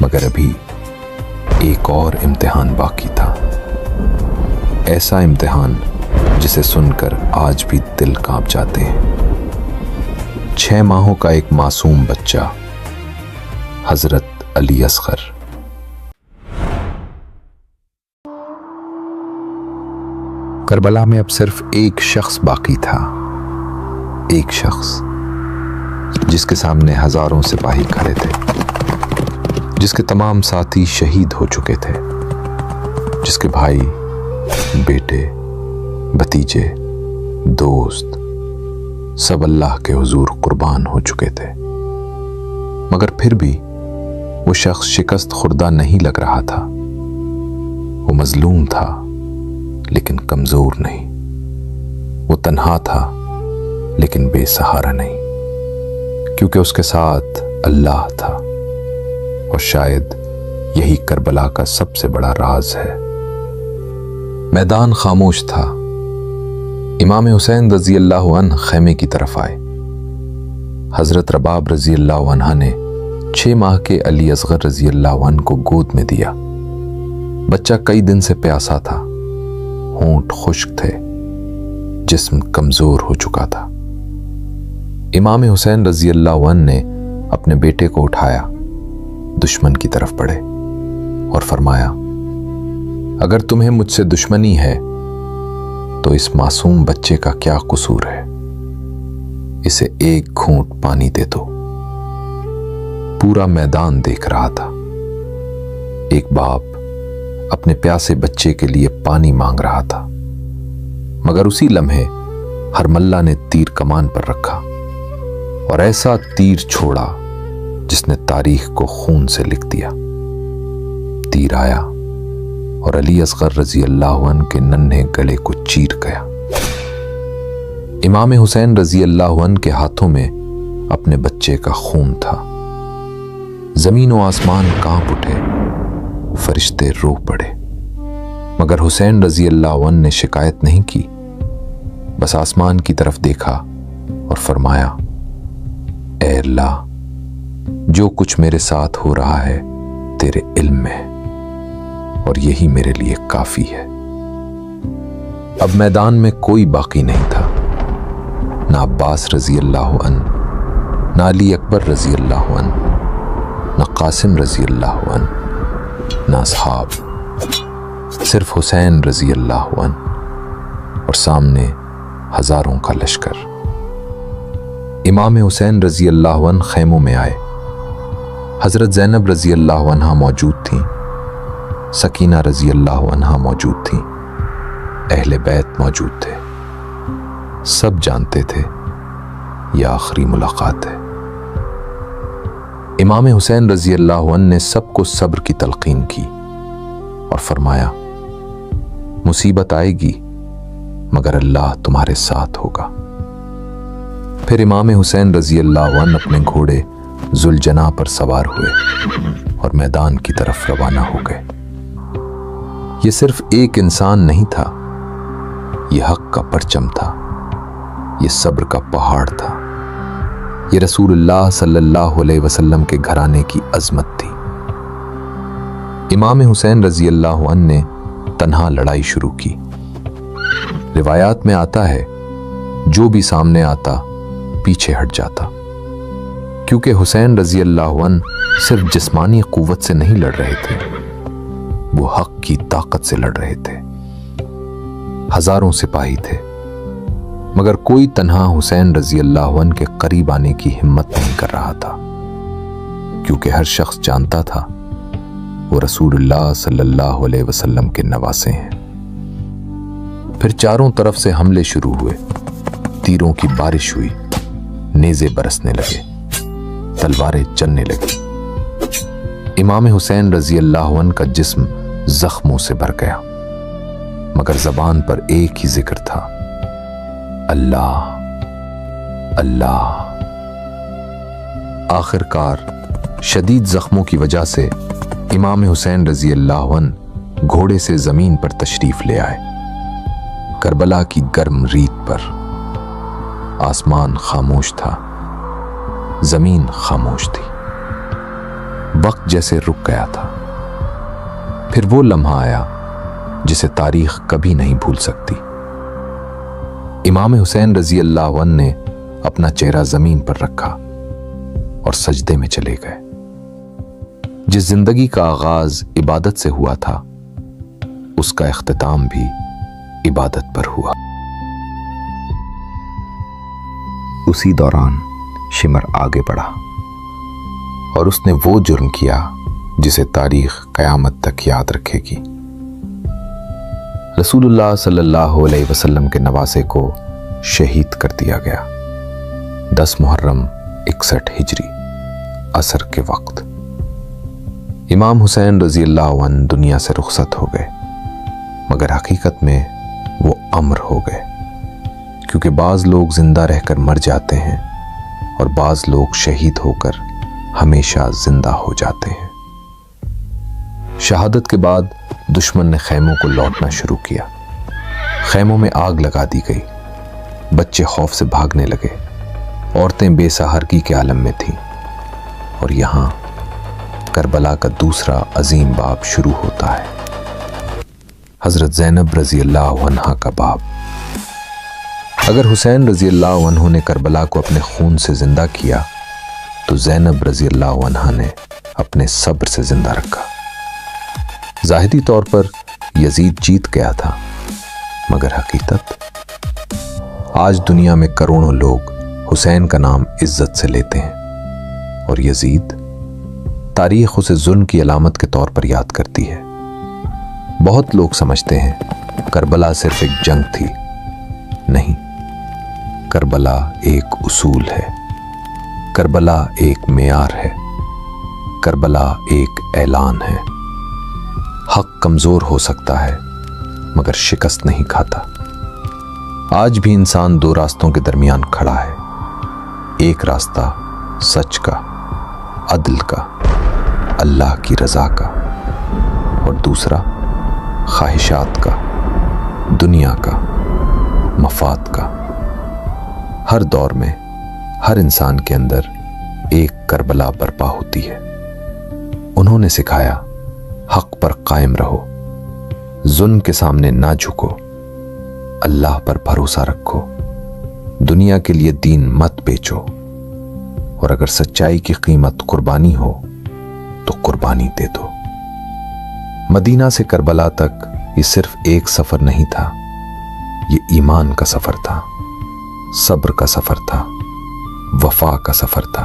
مگر ابھی ایک اور امتحان باقی تھا، ایسا امتحان جسے سن کر آج بھی دل کانپ جاتے ہیں۔ 6 ماہوں کا ایک معصوم بچہ، حضرت علی اصغر۔ کربلا میں اب صرف ایک شخص باقی تھا، ایک شخص جس کے سامنے ہزاروں سپاہی کھڑے تھے، جس کے تمام ساتھی شہید ہو چکے تھے، جس کے بھائی، بیٹے، بھتیجے، دوست سب اللہ کے حضور قربان ہو چکے تھے۔ مگر پھر بھی وہ شخص شکست خوردہ نہیں لگ رہا تھا۔ وہ مظلوم تھا لیکن کمزور نہیں، وہ تنہا تھا لیکن بے سہارا نہیں، کیونکہ اس کے ساتھ اللہ تھا۔ اور شاید یہی کربلا کا سب سے بڑا راز ہے۔ میدان خاموش تھا۔ امام حسین رضی اللہ عنہ خیمے کی طرف آئے۔ حضرت رباب رضی اللہ عنہ نے 6 ماہ کے علی اصغر رضی اللہ عنہ کو گود میں دیا۔ بچہ کئی دن سے پیاسا تھا، ہونٹ خشک تھے، جسم کمزور ہو چکا تھا۔ امام حسین رضی اللہ عنہ نے اپنے بیٹے کو اٹھایا، دشمن کی طرف بڑھے اور فرمایا، اگر تمہیں مجھ سے دشمنی ہے تو اس معصوم بچے کا کیا قصور ہے؟ اسے ایک گھونٹ پانی دے دو۔ پورا میدان دیکھ رہا تھا۔ ایک باپ اپنے پیاسے بچے کے لیے پانی مانگ رہا تھا، مگر اسی لمحے ہرملہ نے تیر کمان پر رکھا اور ایسا تیر چھوڑا جس نے تاریخ کو خون سے لکھ دیا۔ تیر آیا اور علی اصغر رضی اللہ عنہ کے ننھے گلے کو چیر گیا۔ امام حسین رضی اللہ عنہ کے ہاتھوں میں اپنے بچے کا خون تھا۔ زمین و آسمان کانپ اٹھے، فرشتے رو پڑے، مگر حسین رضی اللہ عنہ نے شکایت نہیں کی، بس آسمان کی طرف دیکھا اور فرمایا، اے اللہ، جو کچھ میرے ساتھ ہو رہا ہے تیرے علم میں ہے اور یہی میرے لیے کافی ہے۔ اب میدان میں کوئی باقی نہیں تھا، نہ عباس رضی اللہ عنہ، نہ علی اکبر رضی اللہ عنہ، نہ قاسم رضی اللہ عنہ، نہ اصحاب، صرف حسین رضی اللہ عنہ اور سامنے ہزاروں کا لشکر۔ امام حسین رضی اللہ عنہ خیموں میں آئے۔ حضرت زینب رضی اللہ عنہ موجود تھیں، سکینہ رضی اللہ عنہ موجود تھیں، اہل بیت موجود تھے۔ سب جانتے تھے یہ آخری ملاقات ہے۔ امام حسین رضی اللہ عنہ نے سب کو صبر کی تلقین کی اور فرمایا، مصیبت آئے گی مگر اللہ تمہارے ساتھ ہوگا۔ پھر امام حسین رضی اللہ عنہ اپنے گھوڑے ذوالجناح پر سوار ہوئے اور میدان کی طرف روانہ ہو گئے۔ یہ صرف ایک انسان نہیں تھا، یہ حق کا پرچم تھا، یہ صبر کا پہاڑ تھا، یہ رسول اللہ صلی اللہ علیہ وسلم کے گھرانے کی عظمت تھی۔ امام حسین رضی اللہ عنہ نے تنہا لڑائی شروع کی۔ روایات میں آتا ہے جو بھی سامنے آتا پیچھے ہٹ جاتا، کیونکہ حسین رضی اللہ عنہ صرف جسمانی قوت سے نہیں لڑ رہے تھے، وہ حق کی طاقت سے لڑ رہے تھے۔ ہزاروں سپاہی تھے، مگر کوئی تنہا حسین رضی اللہ عنہ کے قریب آنے کی ہمت نہیں کر رہا تھا، کیونکہ ہر شخص جانتا تھا وہ رسول اللہ صلی اللہ علیہ وسلم کے نواسے ہیں۔ پھر چاروں طرف سے حملے شروع ہوئے، تیروں کی بارش ہوئی، نیزے برسنے لگے، تلواریں چلنے لگی۔ امام حسین رضی اللہ عنہ کا جسم زخموں سے بھر گیا، مگر زبان پر ایک ہی ذکر تھا، اللہ اللہ۔ آخر کار شدید زخموں کی وجہ سے امام حسین رضی اللہ عنہ گھوڑے سے زمین پر تشریف لے آئے۔ کربلا کی گرم ریت پر آسمان خاموش تھا، زمین خاموش تھی، وقت جیسے رک گیا تھا۔ پھر وہ لمحہ آیا جسے تاریخ کبھی نہیں بھول سکتی۔ امام حسین رضی اللہ عنہ نے اپنا چہرہ زمین پر رکھا اور سجدے میں چلے گئے۔ جس زندگی کا آغاز عبادت سے ہوا تھا، اس کا اختتام بھی عبادت پر ہوا۔ اسی دوران شمر آگے بڑھا اور اس نے وہ جرم کیا جسے تاریخ قیامت تک یاد رکھے گی۔ رسول اللہ صلی اللہ علیہ وسلم کے نواسے کو شہید کر دیا گیا 10 محرم 61 ہجری عصر کے وقت۔ امام حسین رضی اللہ عنہ دنیا سے رخصت ہو گئے، مگر حقیقت میں وہ امر ہو گئے، کیونکہ بعض لوگ زندہ رہ کر مر جاتے ہیں اور بعض لوگ شہید ہو کر ہمیشہ زندہ ہو جاتے ہیں۔ شہادت کے بعد دشمن نے خیموں کو لوٹنا شروع کیا، خیموں میں آگ لگا دی گئی، بچے خوف سے بھاگنے لگے، عورتیں بے سہارگی کے عالم میں تھیں، اور یہاں کربلا کا دوسرا عظیم باب شروع ہوتا ہے، حضرت زینب رضی اللہ عنہا کا باب۔ اگر حسین رضی اللہ عنہ نے کربلا کو اپنے خون سے زندہ کیا تو زینب رضی اللہ عنہا نے اپنے صبر سے زندہ رکھا۔ ظاہری طور پر یزید جیت گیا تھا، مگر حقیقت آج دنیا میں کروڑوں لوگ حسین کا نام عزت سے لیتے ہیں، اور یزید تاریخ اسے ظلم کی علامت کے طور پر یاد کرتی ہے۔ بہت لوگ سمجھتے ہیں کربلا صرف ایک جنگ تھی، نہیں، کربلا ایک اصول ہے، کربلا ایک معیار ہے، کربلا ایک اعلان ہے۔ حق کمزور ہو سکتا ہے مگر شکست نہیں کھاتا۔ آج بھی انسان دو راستوں کے درمیان کھڑا ہے، ایک راستہ سچ کا، عدل کا، اللہ کی رضا کا، اور دوسرا خواہشات کا، دنیا کا، مفاد کا۔ ہر دور میں ہر انسان کے اندر ایک کربلا برپا ہوتی ہے۔ انہوں نے سکھایا حق پر قائم رہو، ظلم کے سامنے نہ جھکو، اللہ پر بھروسہ رکھو، دنیا کے لیے دین مت بیچو، اور اگر سچائی کی قیمت قربانی ہو تو قربانی دے دو۔ مدینہ سے کربلا تک یہ صرف ایک سفر نہیں تھا، یہ ایمان کا سفر تھا، صبر کا سفر تھا، وفا کا سفر تھا،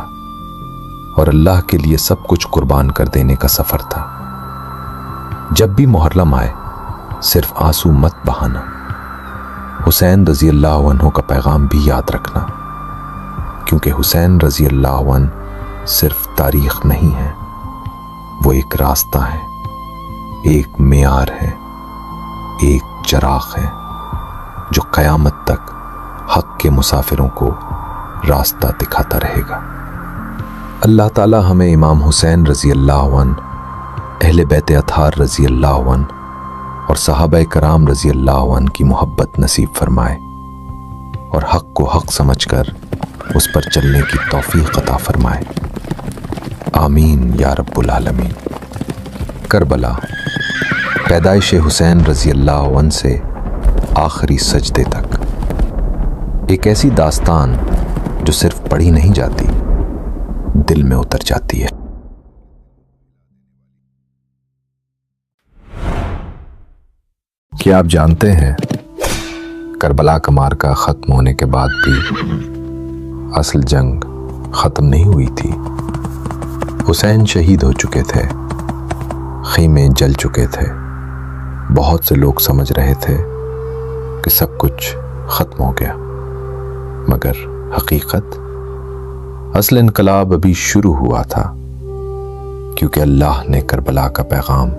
اور اللہ کے لیے سب کچھ قربان کر دینے کا سفر تھا۔ جب بھی محرم آئے صرف آنسو مت بہانا، حسین رضی اللہ عنہ کا پیغام بھی یاد رکھنا، کیونکہ حسین رضی اللہ عنہ صرف تاریخ نہیں ہے، وہ ایک راستہ ہے، ایک معیار ہے، ایک چراغ ہے جو قیامت تک حق کے مسافروں کو راستہ دکھاتا رہے گا۔ اللہ تعالی ہمیں امام حسین رضی اللہ عنہ، اہل بیت اطہار رضی اللہ عنہ اور صحابہ کرام رضی اللہ عنہ کی محبت نصیب فرمائے، اور حق کو حق سمجھ کر اس پر چلنے کی توفیق عطا فرمائے۔ آمین یا رب العالمین۔ کربلا، پیدائش حسین رضی اللہ عنہ سے آخری سجدے تک، ایک ایسی داستان جو صرف پڑھی نہیں جاتی، دل میں اتر جاتی ہے۔ کیا آپ جانتے ہیں کربلا کا معرکہ ختم ہونے کے بعد بھی اصل جنگ ختم نہیں ہوئی تھی۔ حسین شہید ہو چکے تھے، خیمے جل چکے تھے، بہت سے لوگ سمجھ رہے تھے کہ سب کچھ ختم ہو گیا، مگر حقیقت اصل انقلاب ابھی شروع ہوا تھا، کیونکہ اللہ نے کربلا کا پیغام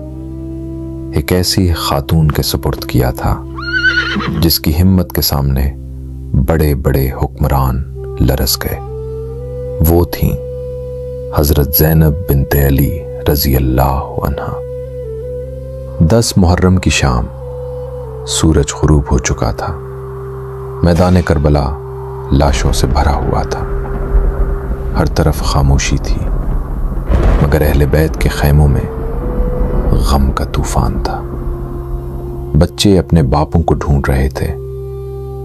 ایک ایسی خاتون کے سپرد کیا تھا جس کی ہمت کے سامنے بڑے بڑے حکمران لرز گئے۔ وہ تھیں حضرت زینب بنت علی رضی اللہ عنہا۔ 10 محرم کی شام، سورج غروب ہو چکا تھا، میدان کربلا لاشوں سے بھرا ہوا تھا، ہر طرف خاموشی تھی، مگر اہل بیت کے خیموں میں غم کا طوفان تھا۔ بچے اپنے باپوں کو ڈھونڈ رہے تھے،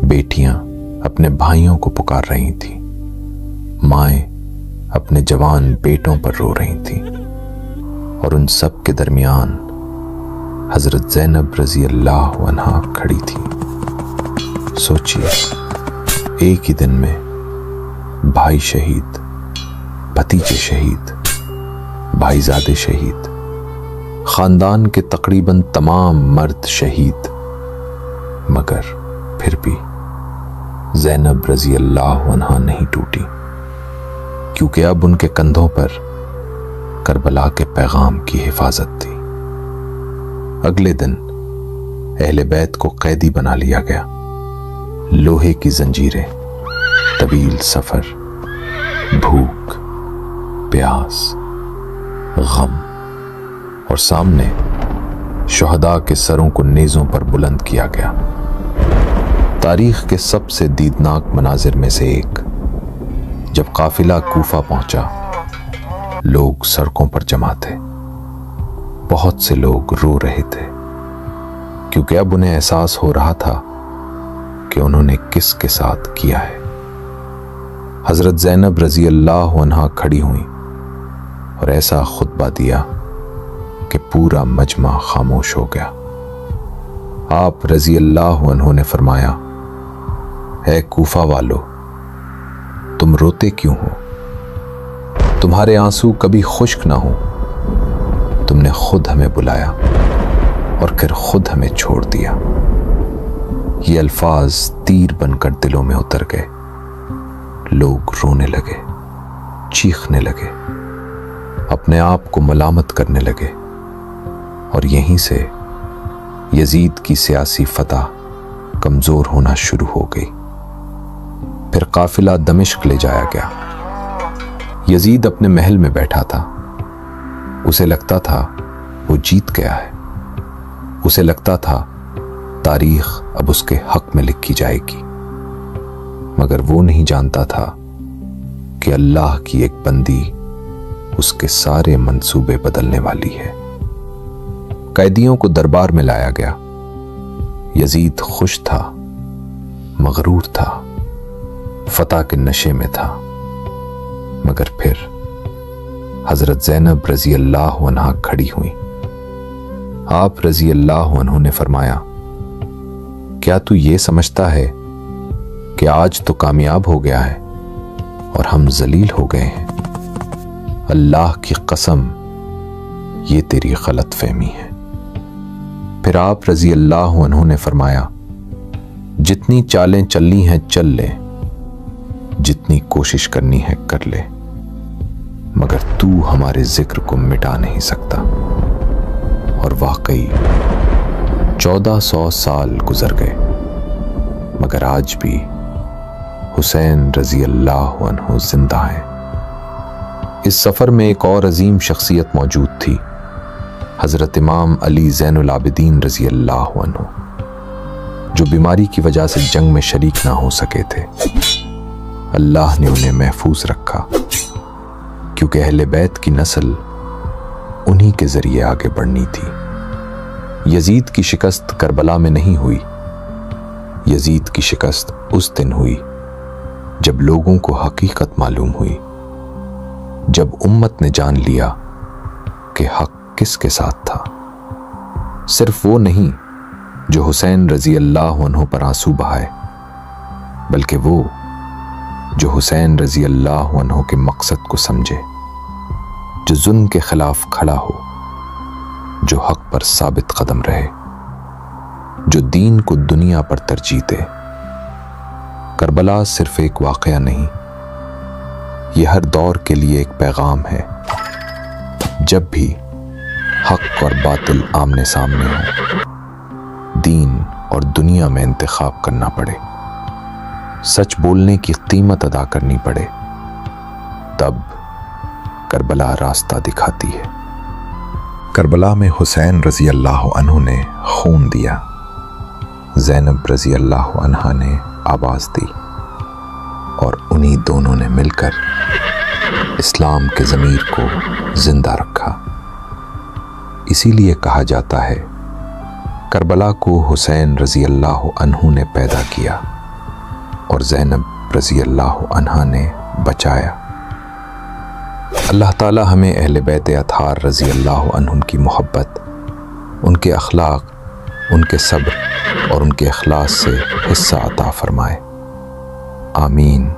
بیٹیاں اپنے بھائیوں کو پکار رہی تھیں، مائیں اپنے جوان بیٹوں پر رو رہی تھیں، اور ان سب کے درمیان حضرت زینب رضی اللہ عنہا کھڑی تھی۔ سوچیے، ایک ہی دن میں بھائی شہید، بھتیجے شہید، بھائی زادے شہید، خاندان کے تقریباً تمام مرد شہید، مگر پھر بھی زینب رضی اللہ عنہا نہیں ٹوٹی، کیونکہ اب ان کے کندھوں پر کربلا کے پیغام کی حفاظت تھی۔ اگلے دن اہل بیت کو قیدی بنا لیا گیا، لوہے کی زنجیریں، طویل سفر، بھوک، پیاس، غم، اور سامنے شہداء کے سروں کو نیزوں پر بلند کیا گیا۔ تاریخ کے سب سے دیدناک مناظر میں سے ایک، جب قافلہ کوفہ پہنچا، لوگ سڑکوں پر جمع تھے، بہت سے لوگ رو رہے تھے، کیونکہ اب انہیں احساس ہو رہا تھا کہ انہوں نے کس کے ساتھ کیا ہے۔ حضرت زینب رضی اللہ عنہا کھڑی ہوئیں اور ایسا خطبہ دیا کہ پورا مجمع خاموش ہو گیا۔ آپ رضی اللہ عنہ نے فرمایا، اے کوفہ والو، تم روتے کیوں ہو؟ تمہارے آنسو کبھی خشک نہ ہو۔ تم نے خود ہمیں بلایا اور پھر خود ہمیں چھوڑ دیا۔ یہ الفاظ تیر بن کر دلوں میں اتر گئے۔ لوگ رونے لگے، چیخنے لگے، اپنے آپ کو ملامت کرنے لگے، اور یہیں سے یزید کی سیاسی فتح کمزور ہونا شروع ہو گئی۔ پھر قافلہ دمشق لے جایا گیا۔ یزید اپنے محل میں بیٹھا تھا۔ اسے لگتا تھا وہ جیت گیا ہے۔ اسے لگتا تھا تاریخ اب اس کے حق میں لکھی جائے گی، مگر وہ نہیں جانتا تھا کہ اللہ کی ایک بندی اس کے سارے منصوبے بدلنے والی ہے۔ قیدیوں کو دربار میں لایا گیا۔ یزید خوش تھا، مغرور تھا، فتح کے نشے میں تھا، مگر پھر حضرت زینب رضی اللہ عنہا کھڑی ہوئی۔ آپ رضی اللہ عنہ نے فرمایا، کیا تو یہ سمجھتا ہے کہ آج تو کامیاب ہو گیا ہے اور ہم ذلیل ہو گئے ہیں؟ اللہ کی قسم، یہ تیری غلط فہمی ہے۔ پھر آپ رضی اللہ عنہ نے فرمایا، جتنی چالیں چلنی ہیں چل لے، جتنی کوشش کرنی ہے کر لے، مگر تو ہمارے ذکر کو مٹا نہیں سکتا۔ اور واقعی 1400 سال گزر گئے، مگر آج بھی حسین رضی اللہ عنہ زندہ ہیں۔ اس سفر میں ایک اور عظیم شخصیت موجود تھی، حضرت امام علی زین العابدین رضی اللہ عنہ، جو بیماری کی وجہ سے جنگ میں شریک نہ ہو سکے تھے۔ اللہ نے انہیں محفوظ رکھا، کیونکہ اہل بیت کی نسل انہی کے ذریعے آگے بڑھنی تھی۔ یزید کی شکست کربلا میں نہیں ہوئی، یزید کی شکست اس دن ہوئی جب لوگوں کو حقیقت معلوم ہوئی، جب امت نے جان لیا کہ حق کس کے ساتھ تھا۔ صرف وہ نہیں جو حسین رضی اللہ عنہ پر آنسو بہائے، بلکہ وہ جو حسین رضی اللہ عنہ کے مقصد کو سمجھے، جو ظلم کے خلاف کھڑا ہو، جو حق پر ثابت قدم رہے، جو دین کو دنیا پر ترجیح دے۔ کربلا صرف ایک واقعہ نہیں، یہ ہر دور کے لیے ایک پیغام ہے۔ جب بھی حق اور باطل آمنے سامنے ہو، دین اور دنیا میں انتخاب کرنا پڑے، سچ بولنے کی قیمت ادا کرنی پڑے، تب کربلا راستہ دکھاتی ہے۔ کربلا میں حسین رضی اللہ عنہ نے خون دیا، زینب رضی اللہ عنہا نے آواز دی، اور انہی دونوں نے مل کر اسلام کے ضمیر کو زندہ رکھا۔ اسی لیے کہا جاتا ہے، کربلا کو حسین رضی اللہ عنہ نے پیدا کیا اور زینب رضی اللہ عنہا نے بچایا۔ اللہ تعالی ہمیں اہل بیت اطہار رضی اللہ عنہم کی محبت، ان کے اخلاق، ان کے صبر اور ان کے اخلاص سے حصہ عطا فرمائے۔ آمین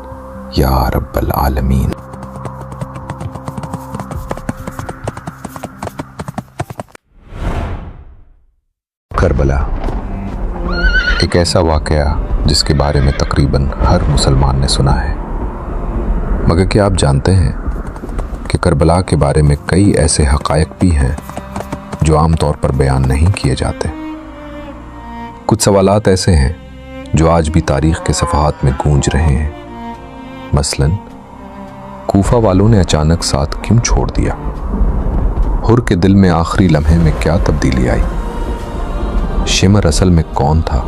یا رب العالمین۔ کربلا ایک ایسا واقعہ جس کے بارے میں تقریباً ہر مسلمان نے سنا ہے، مگر کیا آپ جانتے ہیں کہ کربلا کے بارے میں کئی ایسے حقائق بھی ہیں جو عام طور پر بیان نہیں کیے جاتے۔ کچھ سوالات ایسے ہیں جو آج بھی تاریخ کے صفحات میں گونج رہے ہیں۔ مثلاً کوفہ والوں نے اچانک ساتھ کیوں چھوڑ دیا؟ حر کے دل میں آخری لمحے میں کیا تبدیلی آئی؟ شمر اصل میں کون تھا؟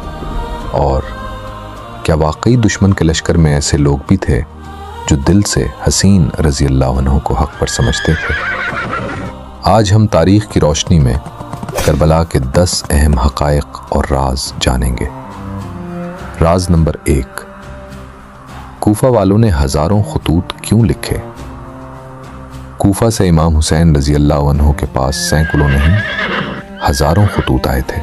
اور کیا واقعی دشمن کے لشکر میں ایسے لوگ بھی تھے جو دل سے حسین رضی اللہ عنہ کو حق پر سمجھتے تھے؟ آج ہم تاریخ کی روشنی میں کربلا کے 10 اہم حقائق اور راز جانیں گے۔ راز نمبر 1، کوفہ والوں نے ہزاروں خطوط کیوں لکھے؟ کوفہ سے امام حسین رضی اللہ عنہ کے پاس سینکڑوں نہیں، ہزاروں خطوط آئے تھے۔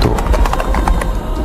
2,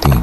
3,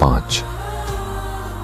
5,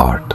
8,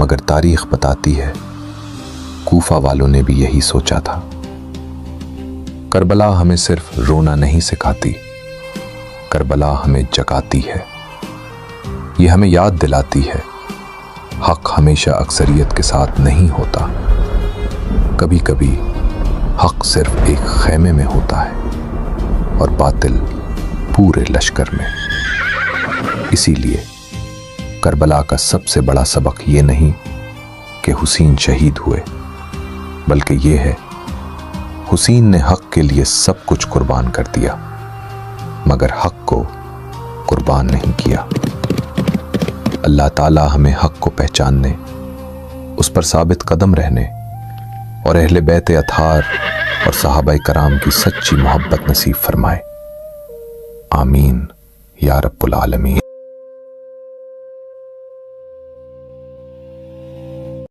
مگر تاریخ بتاتی ہے کوفہ والوں نے بھی یہی سوچا تھا۔ کربلا ہمیں صرف رونا نہیں سکھاتی، کربلا ہمیں جگاتی ہے۔ یہ ہمیں یاد دلاتی ہے حق ہمیشہ اکثریت کے ساتھ نہیں ہوتا، کبھی کبھی حق صرف ایک خیمے میں ہوتا ہے اور باطل پورے لشکر میں۔ اسی لیے کربلا کا سب سے بڑا سبق یہ نہیں کہ حسین شہید ہوئے، بلکہ یہ ہے حسین نے حق کے لیے سب کچھ قربان کر دیا مگر حق کو قربان نہیں کیا۔ اللہ تعالی ہمیں حق کو پہچاننے، اس پر ثابت قدم رہنے اور اہل بیت اطہار اور صحابہ کرام کی سچی محبت نصیب فرمائے۔ آمین یا رب العالمین۔